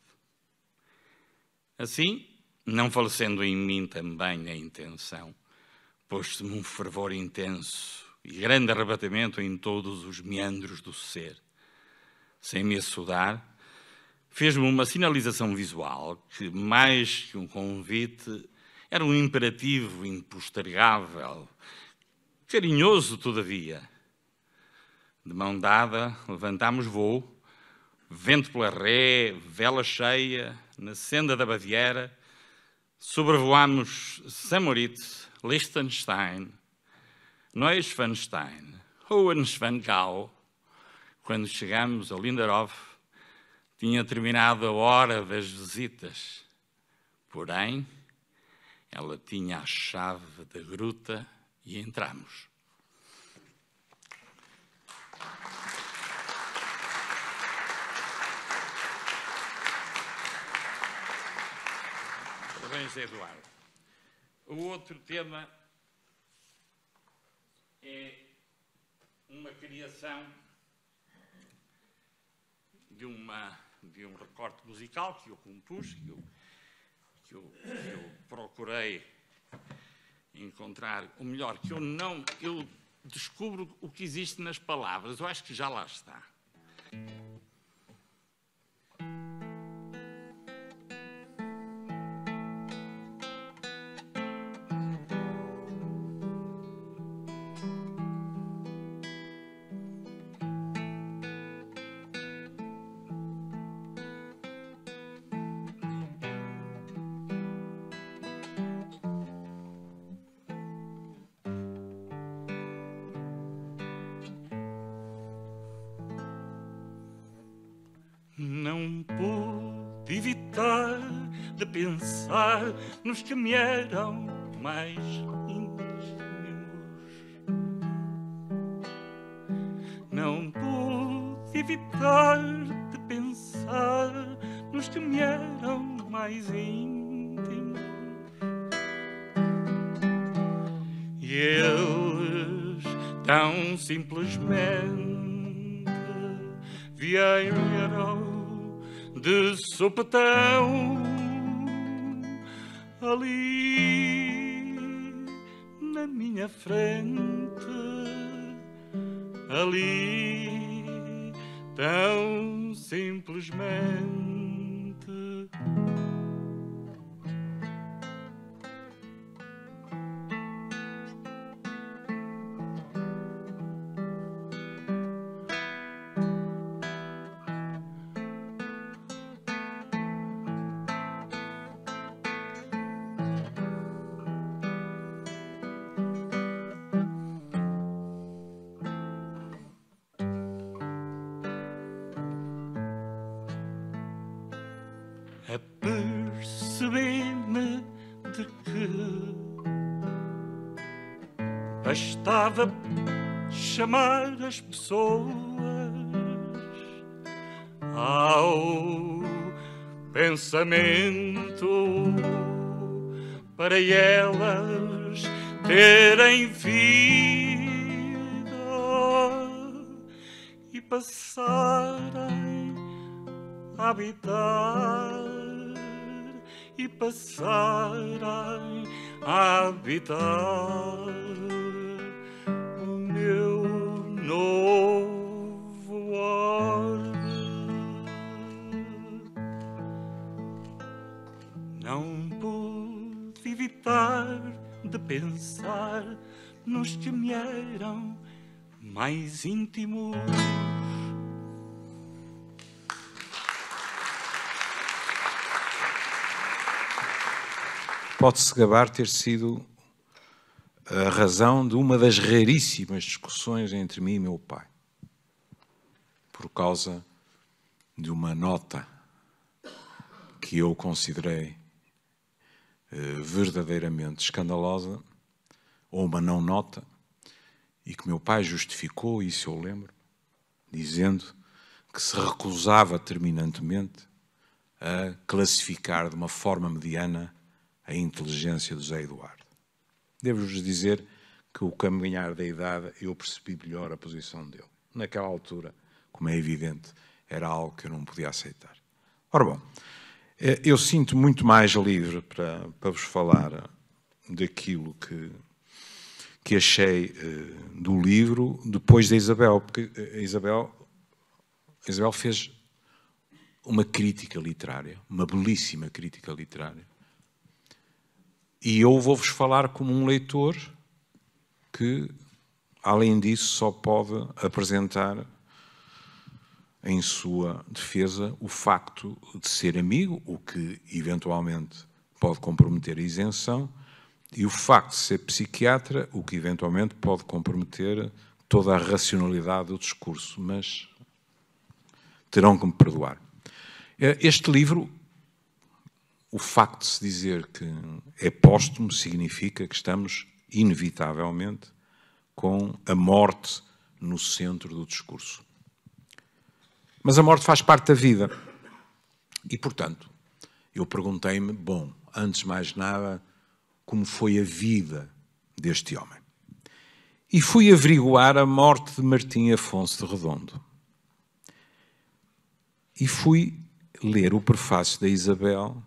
Assim, não falecendo em mim também a intenção, pôs-se-me um fervor intenso e grande arrebatamento em todos os meandros do ser. Sem me assodar, fez-me uma sinalização visual que, mais que um convite, era um imperativo impostergável, carinhoso todavia. De mão dada, levantámos voo, vento pela ré, vela cheia, na senda da Baviera, sobrevoámos St. Moritz, Liechtenstein, Neuschwanstein, Hohenschwangau. Quando chegámos a Linderhof, tinha terminado a hora das visitas. Porém, ela tinha a chave da gruta e entramos. Parabéns, Eduardo. O outro tema é uma criação de um recorte musical que eu compus, que eu procurei encontrar, ou melhor, eu descubro o que existe nas palavras. Eu acho que já lá está. Não pude evitar de pensar nos que me eram mais íntimos. Não pude evitar de pensar nos que me eram mais íntimos. E eles tão simplesmente vieram de sopetão ali na minha frente, ali tão simplesmente. Apercebi-me de que bastava chamar as pessoas ao pensamento para elas terem vida passarem a habitar e passarem a habitar o meu novo ar. Não pude evitar de pensar nos que me eram mais íntimos. Pode-se gabar ter sido a razão de uma das raríssimas discussões entre mim e meu pai, por causa de uma nota que eu considerei verdadeiramente escandalosa, ou uma não nota, e que meu pai justificou, isso eu lembro, dizendo que se recusava terminantemente a classificar de uma forma mediana a inteligência do Zé Eduardo. Devo-vos dizer que o caminhar da idade eu percebi melhor a posição dele. Naquela altura, como é evidente, era algo que eu não podia aceitar. Ora bom, eu sinto muito mais livre para vos falar daquilo que achei do livro depois da Isabel, porque a Isabel fez uma crítica literária, uma belíssima crítica literária. E eu vou-vos falar como um leitor que, além disso, só pode apresentar em sua defesa o facto de ser amigo, o que eventualmente pode comprometer a isenção, e o facto de ser psiquiatra, o que eventualmente pode comprometer toda a racionalidade do discurso, mas terão que me perdoar. Este livro, o facto de se dizer que é póstumo, significa que estamos, inevitavelmente, com a morte no centro do discurso. Mas a morte faz parte da vida. E, portanto, eu perguntei-me, bom, antes de mais nada, como foi a vida deste homem. E fui averiguar a morte de Martim Afonso de Redondo. E fui ler o prefácio da Isabel.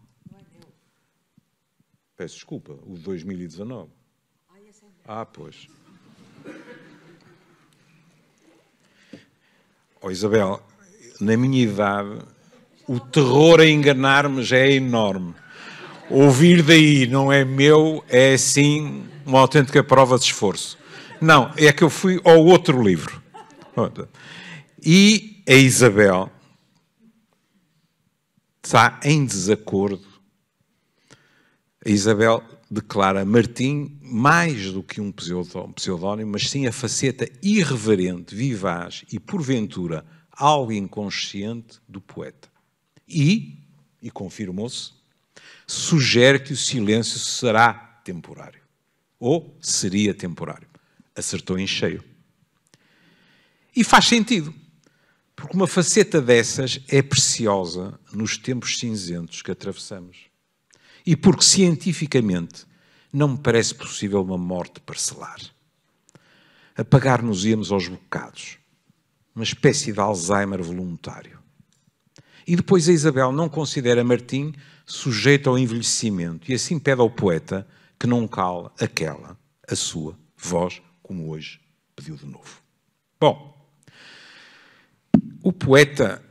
Peço desculpa, o de 2019. Ah, pois. Oh, Isabel, na minha idade, o terror a enganar-me já é enorme. Ouvir daí não é meu, é assim uma autêntica prova de esforço. Não, é que eu fui ao outro livro. E a Isabel está em desacordo. A Isabel declara Martim mais do que um pseudónimo, mas sim a faceta irreverente, vivaz e, porventura, algo inconsciente do poeta. E confirmou-se, sugere que o silêncio será temporário. Ou seria temporário. Acertou em cheio. E faz sentido, porque uma faceta dessas é preciosa nos tempos cinzentos que atravessamos. E porque, cientificamente, não me parece possível uma morte parcelar. Apagar-nos-íamos aos bocados. Uma espécie de Alzheimer voluntário. E depois a Isabel não considera Martim sujeito ao envelhecimento e assim pede ao poeta que não cale aquela, a sua, voz, como hoje pediu de novo. Bom, o poeta,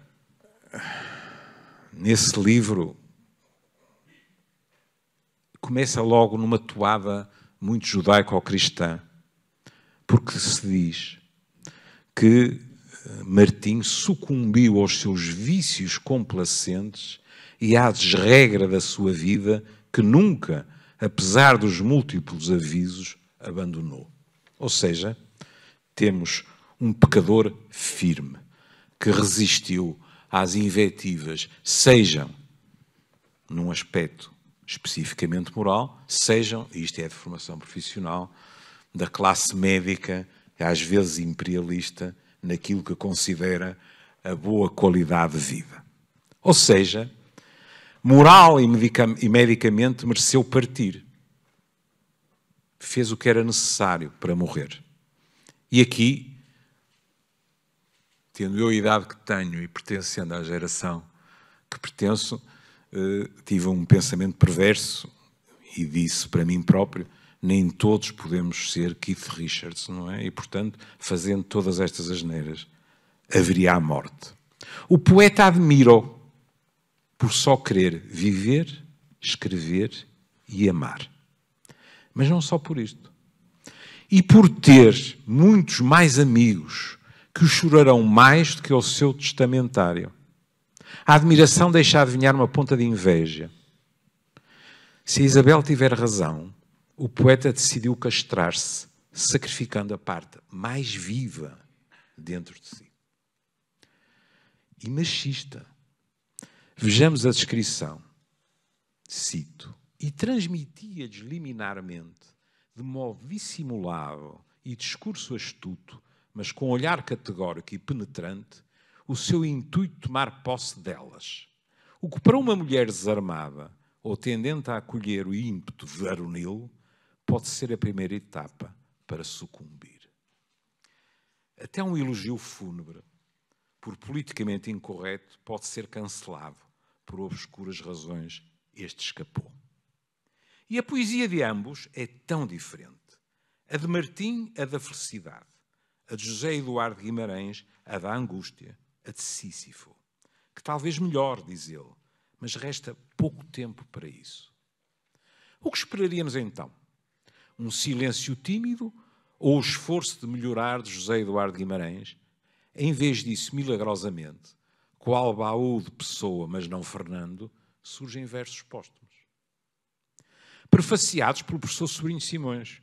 nesse livro, começa logo numa toada muito judaico-cristã, porque se diz que Martim sucumbiu aos seus vícios complacentes e à desregra da sua vida que nunca, apesar dos múltiplos avisos, abandonou. Ou seja, temos um pecador firme, que resistiu às invectivas, sejam num aspecto especificamente moral, sejam, e isto é de formação profissional, da classe médica, às vezes imperialista, naquilo que considera a boa qualidade de vida. Ou seja, moral e medicamente mereceu partir. Fez o que era necessário para morrer. E aqui, tendo eu a idade que tenho e pertencendo à geração que pertenço, tive um pensamento perverso e disse para mim próprio: nem todos podemos ser Keith Richards, não é? E, portanto, fazendo todas estas asneiras, haveria a morte. O poeta admira-o por só querer viver, escrever e amar. Mas não só por isto. E por ter muitos mais amigos que o chorarão mais do que o seu testamentário. A admiração deixa adivinhar uma ponta de inveja. Se a Isabel tiver razão, o poeta decidiu castrar-se, sacrificando a parte mais viva dentro de si. E machista. Vejamos a descrição. Cito: e transmitia-lhes liminarmente, de modo dissimulado e discurso astuto, mas com olhar categórico e penetrante, o seu intuito de tomar posse delas. O que para uma mulher desarmada ou tendente a acolher o ímpeto varonil pode ser a primeira etapa para sucumbir. Até um elogio fúnebre, por politicamente incorreto, pode ser cancelado por obscuras razões. Este escapou. E a poesia de ambos é tão diferente. A de Martim, a da felicidade. A de José Eduardo Guimarães, a da angústia. A de Sísifo. Que talvez melhor, diz ele, mas resta pouco tempo para isso. O que esperaríamos então? Um silêncio tímido ou o esforço de melhorar de José Eduardo Guimarães? Em vez disso, milagrosamente, qual baú de Pessoa, mas não Fernando, surgem versos póstumos. Prefaciados pelo professor Sobrinho Simões,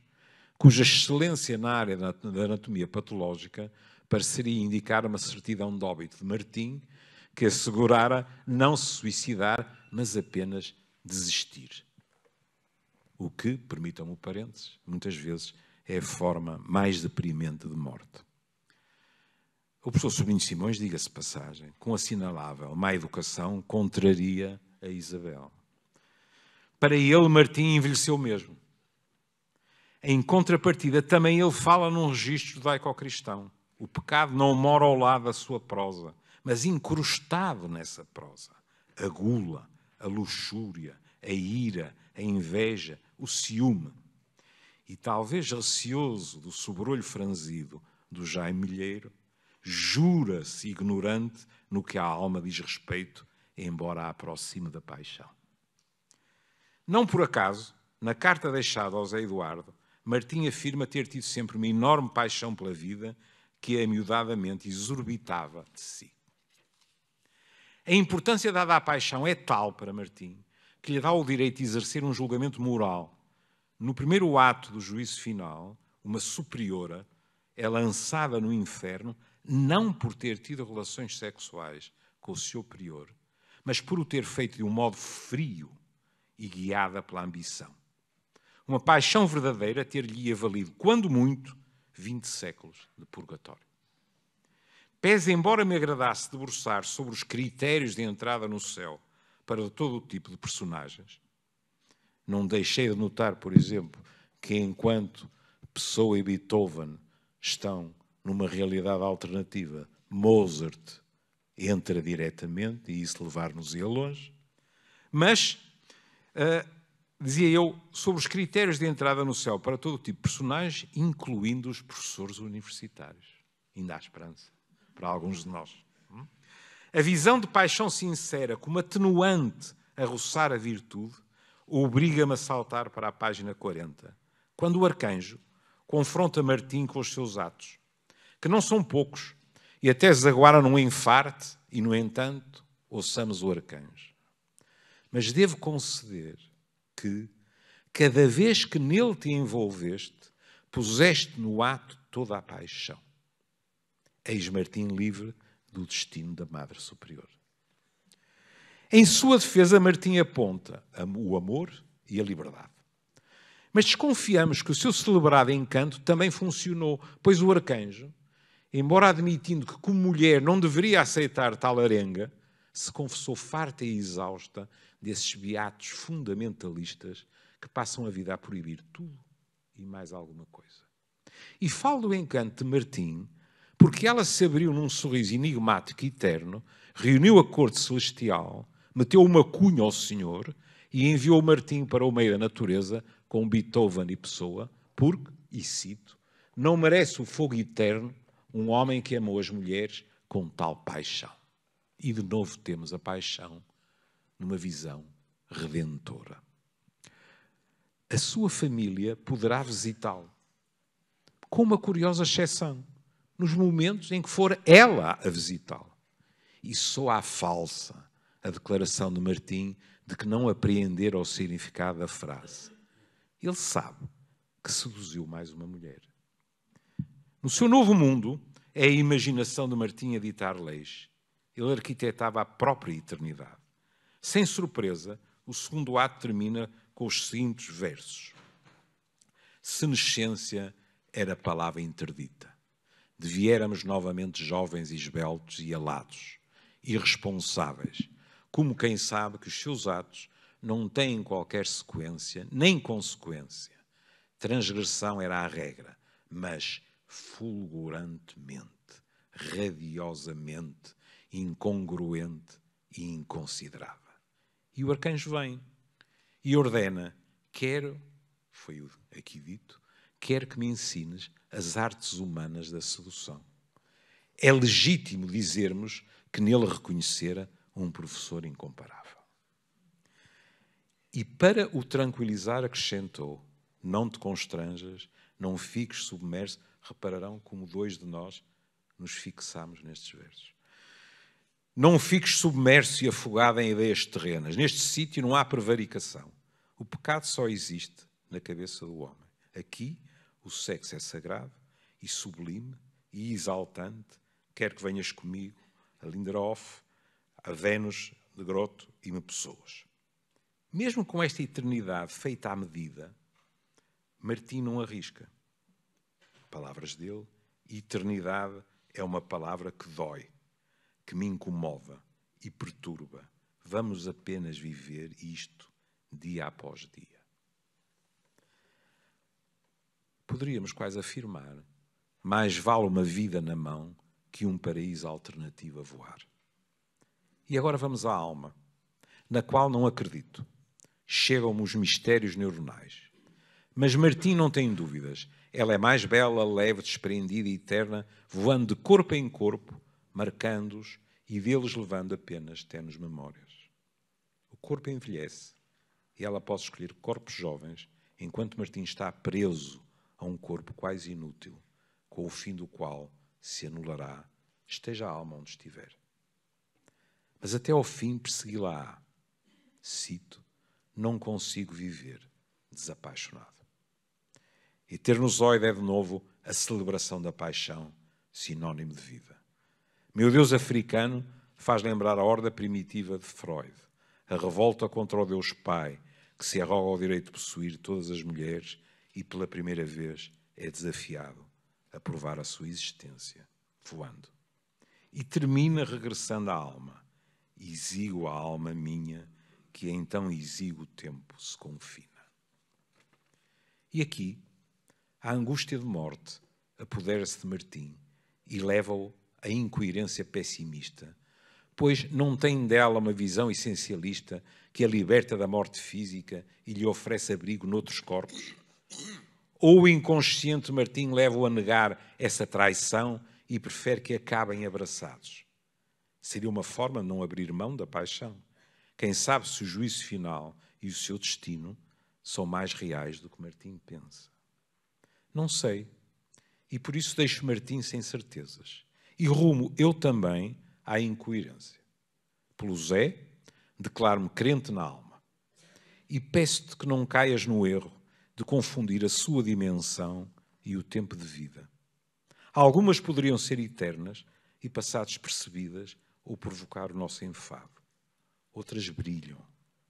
cuja excelência na área da anatomia patológica pareceria indicar uma certidão de óbito de Martim, que assegurara não se suicidar, mas apenas desistir. O que, permitam-me o parênteses, muitas vezes é a forma mais deprimente de morte. O professor Sobrinho Simões, diga-se passagem, com assinalável má educação, contraria a Isabel. Para ele, Martim envelheceu mesmo. Em contrapartida, também ele fala num registro judaico-cristão. O pecado não mora ao lado da sua prosa, mas incrustado nessa prosa. A gula, a luxúria, a ira, a inveja, o ciúme. E talvez receoso do sobrolho franzido do Jaime Milheiro, jura-se ignorante no que a alma diz respeito, embora a aproxime da paixão. Não por acaso, na carta deixada ao Zé Eduardo, Martim afirma ter tido sempre uma enorme paixão pela vida que amiudadamente exorbitava de si. A importância dada à paixão é tal para Martim que lhe dá o direito de exercer um julgamento moral. No primeiro ato do juízo final, uma superiora é lançada no inferno não por ter tido relações sexuais com o seu prior, mas por o ter feito de um modo frio e guiada pela ambição. Uma paixão verdadeira ter-lhe valido, quando muito, 20 séculos de purgatório. Pese embora me agradasse debruçar sobre os critérios de entrada no céu para todo o tipo de personagens, não deixei de notar, por exemplo, que enquanto Pessoa e Beethoven estão numa realidade alternativa, Mozart entra diretamente e isso levar-nos-ia longe. Mas, dizia eu, sobre os critérios de entrada no céu para todo o tipo de personagens, incluindo os professores universitários. Ainda há esperança para alguns de nós. A visão de paixão sincera como atenuante a roçar a virtude obriga-me a saltar para a página 40, quando o arcanjo confronta Martim com os seus atos, que não são poucos, e até zaguaram num enfarte, e, no entanto, ouçamos o arcanjo. Mas devo conceder que, cada vez que nele te envolveste, puseste no ato toda a paixão. Eis Martim livre do destino da Madre Superior. Em sua defesa, Martim aponta o amor e a liberdade. Mas desconfiamos que o seu celebrado encanto também funcionou, pois o arcanjo, embora admitindo que como mulher não deveria aceitar tal arenga, se confessou farta e exausta desses beatos fundamentalistas que passam a vida a proibir tudo e mais alguma coisa. E falo do encanto de Martim porque ela se abriu num sorriso enigmático e eterno, reuniu a corte celestial meteu uma cunha ao senhor e enviou Martim para o meio da natureza com Beethoven e Pessoa, porque, e cito, não merece o fogo eterno um homem que amou as mulheres com tal paixão. E de novo temos a paixão numa visão redentora. A sua família poderá visitá-lo, com uma curiosa exceção, nos momentos em que for ela a visitá-lo. E soa falsa a declaração de Martim de que não apreendera o significado da frase. Ele sabe que seduziu mais uma mulher. No seu novo mundo, é a imaginação de Martim a ditar leis. Ele arquitetava a própria eternidade. Sem surpresa, o segundo ato termina com os seguintes versos. Senescência era a palavra interdita. De viéramos novamente jovens e esbeltos e alados, irresponsáveis, como quem sabe que os seus atos não têm qualquer sequência, nem consequência. Transgressão era a regra, mas fulgurantemente, radiosamente, incongruente e inconsiderável. E o arcanjo vem e ordena, quero, foi aqui dito, quero que me ensines as artes humanas da sedução. É legítimo dizermos que nele reconhecera um professor incomparável. E para o tranquilizar acrescentou, não te constranjas, não fiques submerso. Repararão como dois de nós nos fixamos nestes versos. Não fiques submerso e afogado em ideias terrenas. Neste sítio não há prevaricação. O pecado só existe na cabeça do homem. Aqui o sexo é sagrado e sublime e exaltante. Quero que venhas comigo a Linderof, a Vênus de Groto e me pessoas. Mesmo com esta eternidade feita à medida, Martim não arrisca. Palavras dele, eternidade é uma palavra que dói, que me incomoda e perturba. Vamos apenas viver isto dia após dia. Poderíamos quase afirmar, mais vale uma vida na mão que um paraíso alternativo a voar. E agora vamos à alma, na qual não acredito. Chegam-me os mistérios neuronais. Mas Martim não tem dúvidas. Ela é mais bela, leve, desprendida e eterna, voando de corpo em corpo, marcando-os e deles levando apenas tenues memórias. O corpo envelhece e ela pode escolher corpos jovens, enquanto Martim está preso a um corpo quase inútil, com o fim do qual se anulará, esteja a alma onde estiver. Mas até ao fim persegui-la-á. Cito, não consigo viver desapaixonado. Eternozoide é de novo a celebração da paixão, sinónimo de vida. Meu Deus africano faz lembrar a horda primitiva de Freud, a revolta contra o Deus Pai, que se arroga o direito de possuir todas as mulheres e pela primeira vez é desafiado a provar a sua existência, voando. E termina regressando à alma. Exigo a alma minha, que em tão exíguo tempo se confina. E aqui, a angústia de morte apodera-se de Martim e leva-o à incoerência pessimista, pois não tem dela uma visão essencialista que a liberta da morte física e lhe oferece abrigo noutros corpos? Ou o inconsciente Martim leva-o a negar essa traição e prefere que acabem abraçados? Seria uma forma de não abrir mão da paixão. Quem sabe se o juízo final e o seu destino são mais reais do que Martim pensa. Não sei, e por isso deixo Martim sem certezas. E rumo eu também à incoerência. Pelo Zé, declaro-me crente na alma. E peço-te que não caias no erro de confundir a sua dimensão e o tempo de vida. Algumas poderiam ser eternas e passar despercebidas ou provocar o nosso enfado. Outras brilham,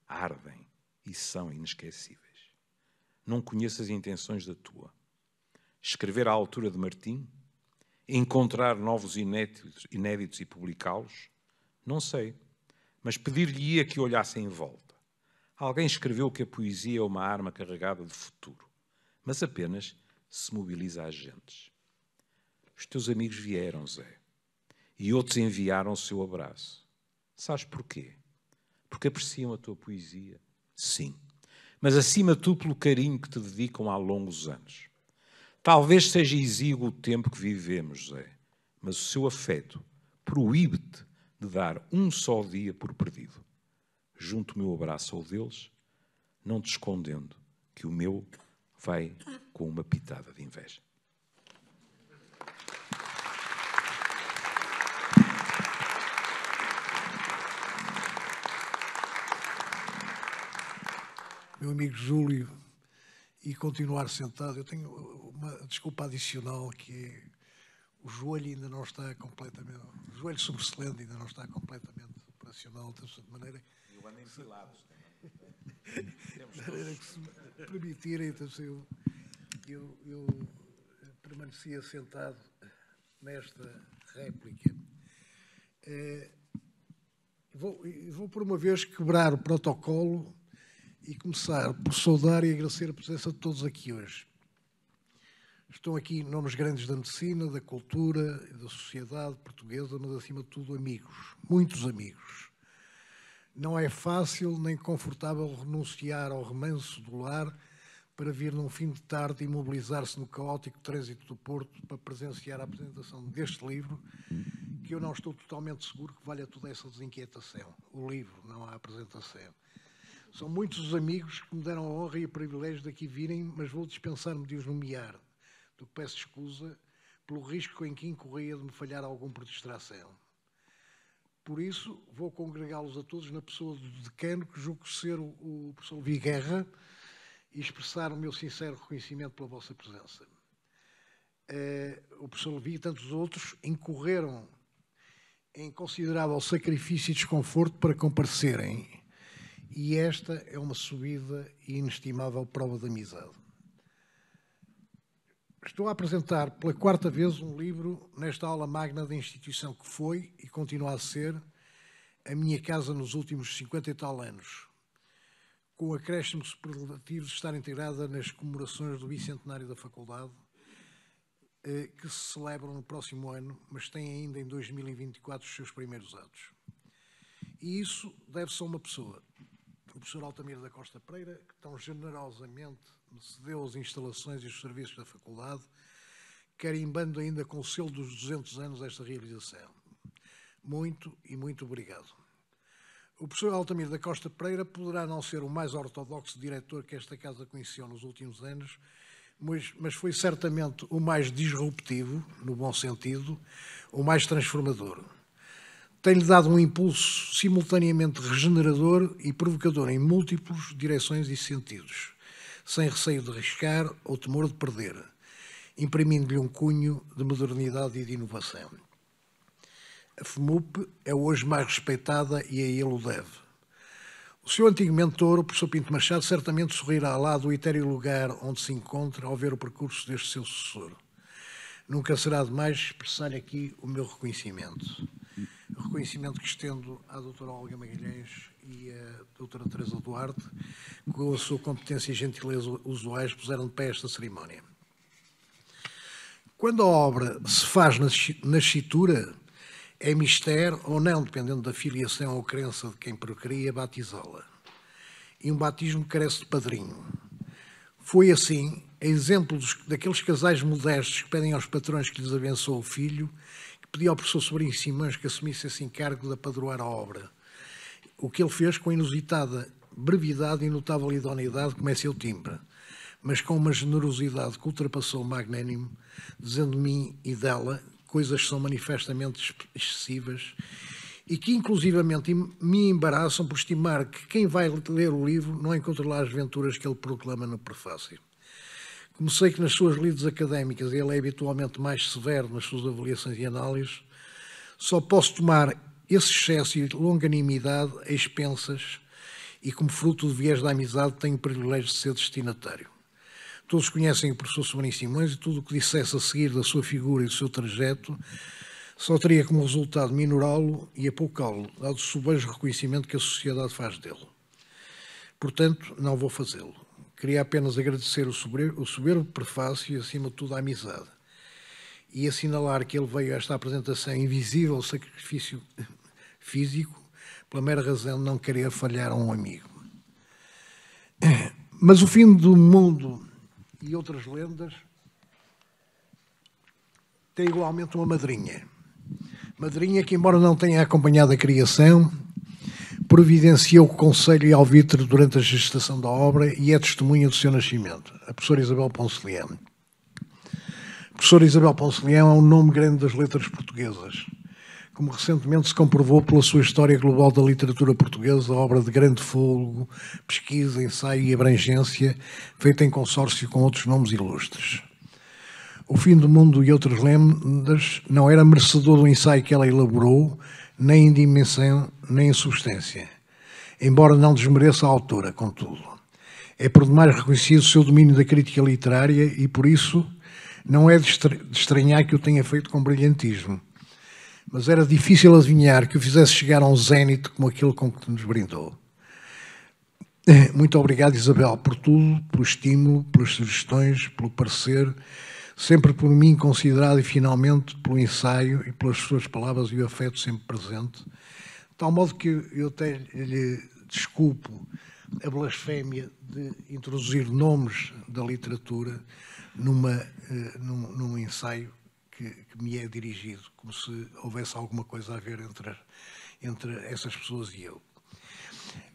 ardem e são inesquecíveis. Não conheço as intenções da tua. Escrever à altura de Martim? Encontrar novos inéditos e publicá-los? Não sei, mas pedir-lhe-ia que olhasse em volta. Alguém escreveu que a poesia é uma arma carregada de futuro, mas apenas se mobiliza as gentes. Os teus amigos vieram, Zé, e outros enviaram o seu abraço. Sabes porquê? Porque apreciam a tua poesia? Sim. Mas acima de tudo pelo carinho que te dedicam há longos anos. Talvez seja exíguo o tempo que vivemos, José, mas o seu afeto proíbe-te de dar um só dia por perdido. Junto o meu abraço ao deles, não te escondendo que o meu vai com uma pitada de inveja. Meu amigo Júlio, e continuar sentado. Eu tenho uma desculpa adicional, que é o joelho ainda não está completamente, o joelho sobressalente ainda não está completamente operacional, de maneira E o ano enfilados também. que se permitirem, então, eu permanecia sentado nesta réplica. Vou por uma vez quebrar o protocolo e começar por saudar e agradecer a presença de todos aqui hoje. Estão aqui nomes grandes da medicina, da cultura e da sociedade portuguesa, mas acima de tudo amigos, muitos amigos. Não é fácil nem confortável renunciar ao remanso do lar para vir num fim de tarde e mobilizar-se no caótico trânsito do Porto para presenciar a apresentação deste livro, que eu não estou totalmente seguro que valha toda essa desinquietação. O livro, não a apresentação. São muitos os amigos que me deram a honra e o privilégio de aqui virem, mas vou dispensar-me de os nomear, do que peço escusa pelo risco em que incorria de me falhar algum por distração. Por isso, vou congregá-los a todos na pessoa do decano, que julgo ser o professor Levi Guerra, e expressar o meu sincero reconhecimento pela vossa presença. O professor Levi e tantos outros incorreram em considerável sacrifício e desconforto para comparecerem, e esta é uma subida e inestimável prova de amizade. Estou a apresentar pela quarta vez um livro nesta aula magna da instituição que foi e continua a ser a minha casa nos últimos 50 e tal anos, com o acréscimo superlativo de estar integrada nas comemorações do bicentenário da faculdade, que se celebram no próximo ano, mas têm ainda em 2024 os seus primeiros atos. E isso deve-se a uma pessoa, o professor Altamiro da Costa Pereira, que tão generosamente me cedeu as instalações e os serviços da faculdade, carimbando ainda com o selo dos 200 anos esta realização. Muito e muito obrigado. O professor Altamiro da Costa Pereira poderá não ser o mais ortodoxo diretor que esta casa conheceu nos últimos anos, mas foi certamente o mais disruptivo, no bom sentido, o mais transformador. Tem-lhe dado um impulso simultaneamente regenerador e provocador em múltiplas direções e sentidos, sem receio de arriscar ou temor de perder, imprimindo-lhe um cunho de modernidade e de inovação. A FMUP é hoje mais respeitada e a ele o deve. O seu antigo mentor, o professor Pinto Machado, certamente sorrirá lá do etéreo lugar onde se encontra ao ver o percurso deste seu sucessor. Nunca será demais expressar-lhe aqui o meu reconhecimento. O reconhecimento que estendo à doutora Olga Magalhães e à doutora Teresa Duarte, com a sua competência e gentileza usuais, puseram de pé esta cerimónia. Quando a obra se faz na escritura, é mistério ou não, dependendo da filiação ou crença de quem procria, batizá-la. E um batismo carece de padrinho. Foi assim, a exemplo daqueles casais modestos que pedem aos patrões que lhes abençoe o filho, que pediu ao professor Sobrinho Simões que assumisse esse encargo de apadroar a obra. O que ele fez com inusitada brevidade e notável idoneidade, como é seu timbre, mas com uma generosidade que ultrapassou o magnânimo, dizendo de mim e dela coisas que são manifestamente excessivas e que inclusivamente me embaraçam por estimar que quem vai ler o livro não encontra lá as venturas que ele proclama no prefácio. Como sei que nas suas lides académicas ele é habitualmente mais severo nas suas avaliações e análises, só posso tomar esse excesso e longanimidade a expensas e, como fruto do viés da amizade, tenho o privilégio de ser destinatário. Todos conhecem o professor Sobrinho Simões e tudo o que dissesse a seguir da sua figura e do seu trajeto só teria como resultado minorá-lo e apoucá-lo, dado o sobejo reconhecimento que a sociedade faz dele. Portanto, não vou fazê-lo. Queria apenas agradecer o soberbo prefácio e, acima de tudo, a amizade. E assinalar que ele veio a esta apresentação invisível sacrifício físico pela mera razão de não querer falhar a um amigo. Mas o fim do mundo e outras lendas tem igualmente uma madrinha. Madrinha que, embora não tenha acompanhado a criação, providenciou o conselho e alvitre durante a gestação da obra e é testemunha do seu nascimento, a professora Isabel Ponce Leão. A professora Isabel Ponce Leão é um nome grande das letras portuguesas, como recentemente se comprovou pela sua História Global da Literatura Portuguesa, obra de grande fôlego, pesquisa, ensaio e abrangência, feita em consórcio com outros nomes ilustres. O fim do mundo e outras lendas não era merecedor do ensaio que ela elaborou, nem em dimensão, nem em substância, embora não desmereça a autora, contudo. É por demais reconhecido o seu domínio da crítica literária e, por isso, não é de estranhar que o tenha feito com brilhantismo. Mas era difícil adivinhar que o fizesse chegar a um zénite como aquele com que nos brindou. Muito obrigado, Isabel, por tudo, pelo estímulo, pelas sugestões, pelo parecer, sempre por mim considerado e, finalmente, pelo ensaio e pelas suas palavras e o afeto sempre presente, de tal modo que eu até lhe desculpo a blasfémia de introduzir nomes da literatura num ensaio que me é dirigido, como se houvesse alguma coisa a ver entre essas pessoas e eu.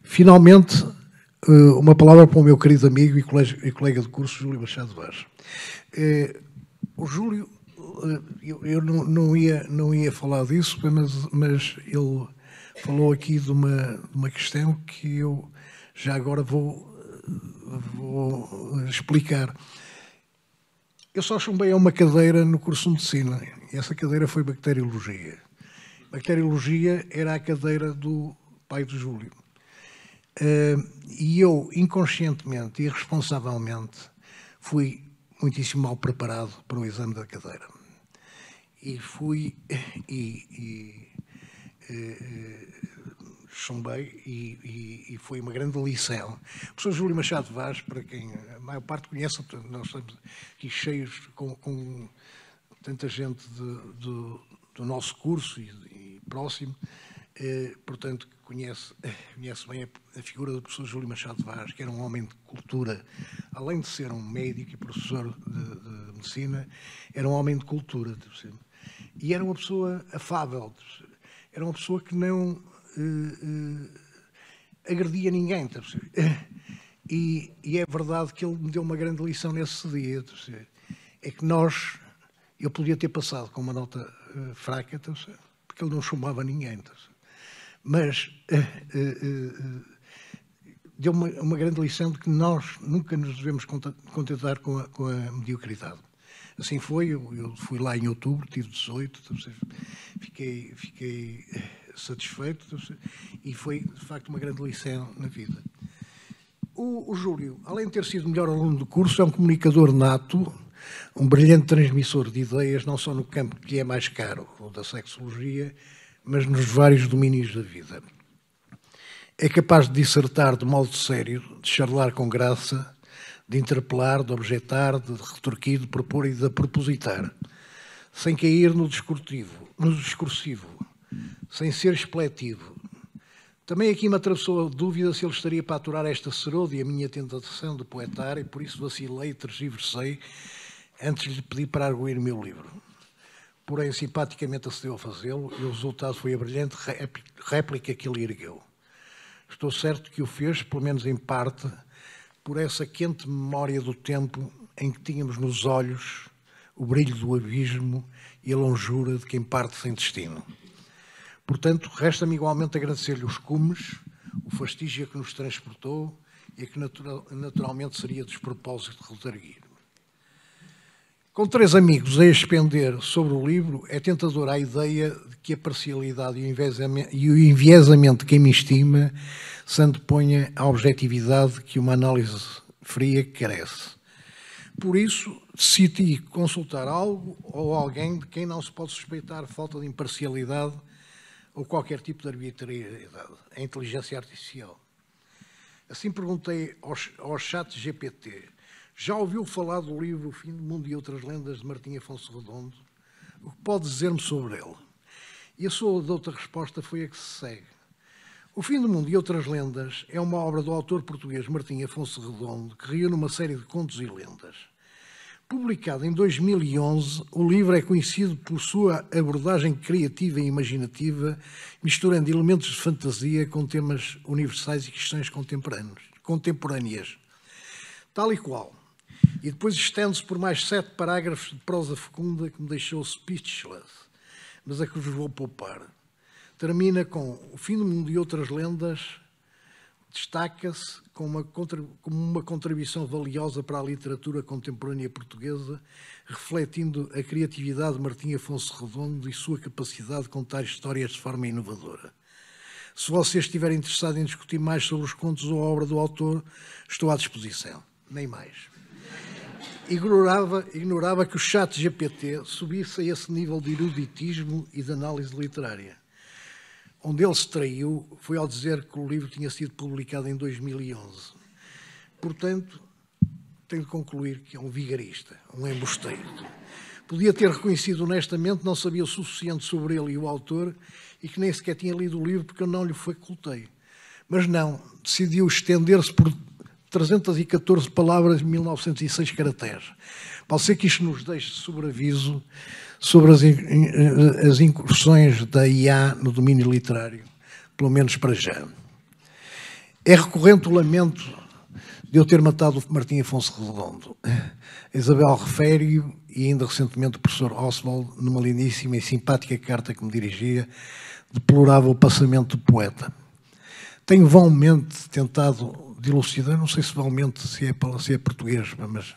Finalmente, uma palavra para o meu querido amigo e colega de curso, Júlio Machado Vaz. O Júlio, eu não ia falar disso, mas ele falou aqui de uma questão que eu já agora vou explicar. Eu só chumbei a uma cadeira no curso de Medicina, e essa cadeira foi Bacteriologia. Bacteriologia era a cadeira do pai do Júlio. E eu, inconscientemente e irresponsavelmente, fui muitíssimo mal preparado para o exame da cadeira. E fui chumbei e foi uma grande lição. O professor Júlio Machado Vaz, para quem a maior parte conhece, nós estamos aqui cheios com tanta gente do nosso curso e próximo, portanto, conhece bem a figura do professor Júlio Machado Vaz, que era um homem de cultura, além de ser um médico e professor de medicina, era um homem de cultura. E era uma pessoa afável, era uma pessoa que não agredia ninguém. E é verdade que ele me deu uma grande lição nesse dia. É que eu podia ter passado com uma nota fraca, porque ele não chumbava ninguém. Mas deu uma grande lição de que nós nunca nos devemos contentar com a mediocridade. Assim foi, eu fui lá em outubro, tive 18, fiquei satisfeito e foi, de facto, uma grande lição na vida. O Júlio, além de ter sido o melhor aluno do curso, é um comunicador nato, um brilhante transmissor de ideias, não só no campo que lhe é mais caro, o da sexologia, mas nos vários domínios da vida. É capaz de dissertar de modo sério, de charlar com graça, de interpelar, de objetar, de retorquir, de propor e de propositar, sem cair no discursivo, sem ser expletivo. Também aqui me atravessou a dúvida se ele estaria para aturar esta serôdia e a minha tentação de poetar, e por isso vacilei e tergiversei antes de lhe pedir para arguir o meu livro. Porém, simpaticamente acedeu a fazê-lo e o resultado foi a brilhante réplica que ele ergueu. Estou certo que o fez, pelo menos em parte, por essa quente memória do tempo em que tínhamos nos olhos o brilho do abismo e a longura de quem parte sem destino. Portanto, resta-me igualmente agradecer-lhe os cumes, o fastígio que nos transportou e a que naturalmente seria despropósito de redarguir. Com 3 amigos a expender sobre o livro, é tentadora a ideia de que a parcialidade e o enviesamento de quem me estima se anteponha à objetividade que uma análise fria carece. Por isso, decidi consultar algo ou alguém de quem não se pode suspeitar falta de imparcialidade ou qualquer tipo de arbitrariedade, a inteligência artificial. Assim perguntei ao chat GPT: já ouviu falar do livro O Fim do Mundo e Outras Lendas de Martim Afonso Redondo? O que pode dizer-me sobre ele? E a sua outra resposta foi a que se segue. O Fim do Mundo e Outras Lendas é uma obra do autor português Martim Afonso Redondo, que reúne uma série de contos e lendas. Publicado em 2011, o livro é conhecido por sua abordagem criativa e imaginativa, misturando elementos de fantasia com temas universais e questões contemporâneas. Tal e qual. E depois estende-se por mais 7 parágrafos de prosa fecunda que me deixou speechless, mas a que vos vou poupar. Termina com O Fim do Mundo e Outras Lendas, destaca-se como uma contribuição valiosa para a literatura contemporânea portuguesa, refletindo a criatividade de Martim Afonso Redondo e sua capacidade de contar histórias de forma inovadora. Se vocês estiverem interessados em discutir mais sobre os contos ou a obra do autor, estou à disposição, nem mais. Ignorava que o chat GPT subisse a esse nível de eruditismo e de análise literária. Onde ele se traiu foi ao dizer que o livro tinha sido publicado em 2011. Portanto, tenho de concluir que é um vigarista, um embusteiro. Podia ter reconhecido honestamente, não sabia o suficiente sobre ele e o autor e que nem sequer tinha lido o livro porque eu não lhe facultei. Mas não, decidiu estender-se por 314 palavras e 1906 caracteres. Pode ser que isto nos deixe sobreaviso sobre as incursões da IA no domínio literário, pelo menos para já. É recorrente o lamento de eu ter matado o Martim Afonso Redondo. A Isabel refere-o e ainda recentemente o professor Oswald, numa lindíssima e simpática carta que me dirigia, deplorava o passamento do poeta. Tenho vãomente tentado dilucidar, não sei se vãomente se é português, mas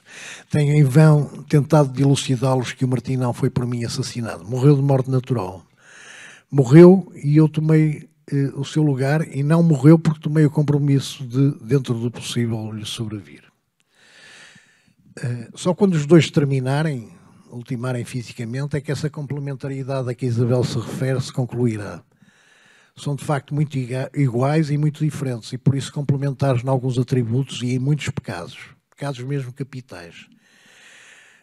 tenho em vão tentado dilucidá-los que o Martim não foi por mim assassinado. Morreu de morte natural. Morreu e eu tomei o seu lugar e não morreu porque tomei o compromisso de, dentro do possível, lhe sobrevir. Só quando os dois terminarem, ultimarem fisicamente, é que essa complementariedade a que a Isabel se refere se concluirá. São, de facto, muito iguais e muito diferentes, e por isso complementares em alguns atributos e em muitos pecados mesmo capitais.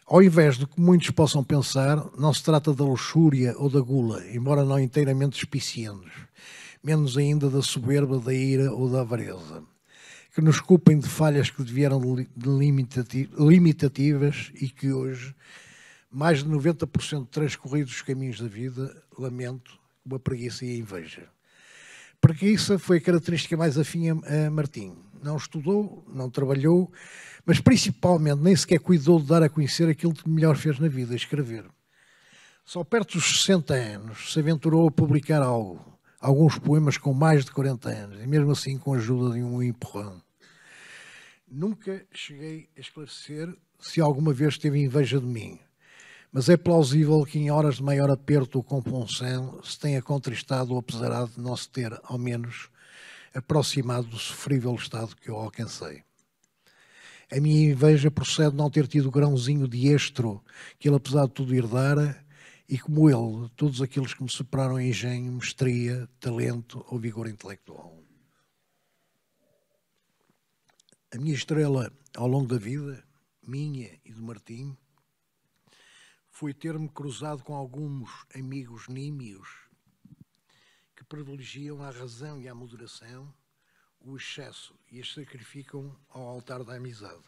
Ao invés do que muitos possam pensar, não se trata da luxúria ou da gula, embora não inteiramente despiciendos, menos ainda da soberba, da ira ou da avareza, que nos culpem de falhas que vieram de limitativas e que hoje, mais de 90% transcorridos os caminhos da vida, lamento, com a preguiça e a inveja. Preguiça foi a característica mais afim a Martim. Não estudou, não trabalhou, mas principalmente nem sequer cuidou de dar a conhecer aquilo que melhor fez na vida, escrever. Só perto dos 60 anos se aventurou a publicar alguns poemas com mais de 40 anos, e mesmo assim com a ajuda de um empurrão. Nunca cheguei a esclarecer se alguma vez teve inveja de mim, mas é plausível que em horas de maior aperto ou compunção se tenha contristado ou apesarado de não se ter, ao menos, aproximado do sofrível estado que eu alcancei. A minha inveja procede de não ter tido o grãozinho de estro que ele, apesar de tudo, herdara, e como ele, todos aqueles que me superaram em engenho, mestria, talento ou vigor intelectual. A minha estrela ao longo da vida, minha e do Martim, foi ter-me cruzado com alguns amigos nímios que privilegiam a razão e a moderação, o excesso e as sacrificam ao altar da amizade.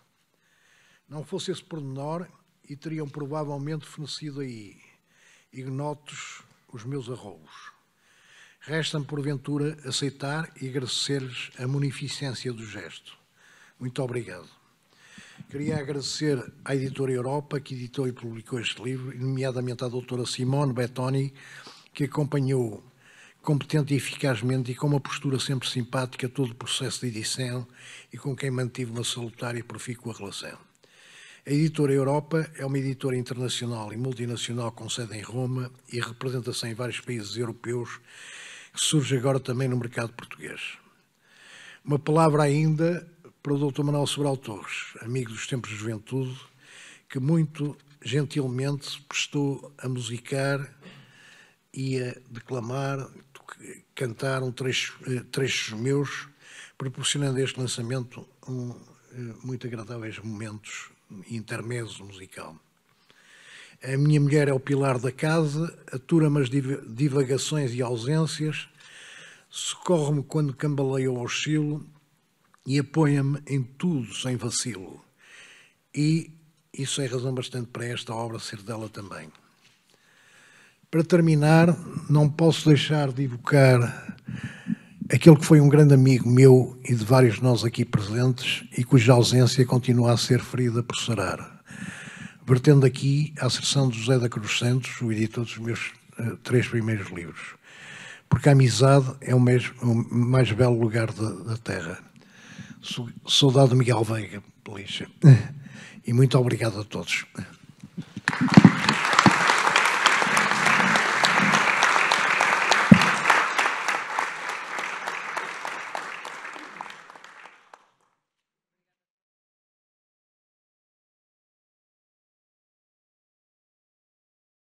Não fosse esse pormenor e teriam provavelmente fornecido aí ignotos os meus arroubos. Resta-me, porventura, aceitar e agradecer-lhes a munificência do gesto. Muito obrigado. Queria agradecer à Editora Europa, que editou e publicou este livro, nomeadamente à doutora Simone Bettoni, que acompanhou competente e eficazmente e com uma postura sempre simpática todo o processo de edição e com quem mantive uma salutar e profícua relação. A Editora Europa é uma editora internacional e multinacional com sede em Roma e representação em vários países europeus, que surge agora também no mercado português. Uma palavra ainda para o Dr. Manuel Sobral Torres, amigo dos tempos de juventude, que muito gentilmente se prestou a musicar e a declamar, cantar trechos meus, proporcionando a este lançamento muito agradáveis momentos intermédios musical. A minha mulher é o pilar da casa, atura-me as divagações e ausências, socorre-me quando cambaleio ou oscilo e apoia-me em tudo sem vacilo. E isso é razão bastante para esta obra ser dela também. Para terminar, não posso deixar de evocar aquele que foi um grande amigo meu e de vários de nós aqui presentes e cuja ausência continua a ser ferida por sarar. Vertendo aqui a asserção de José da Cruz Santos, o editor dos meus 3 primeiros livros. Porque a amizade é o mais belo lugar da terra. Saudade de Miguel Veiga, Pelixa. E muito obrigado a todos.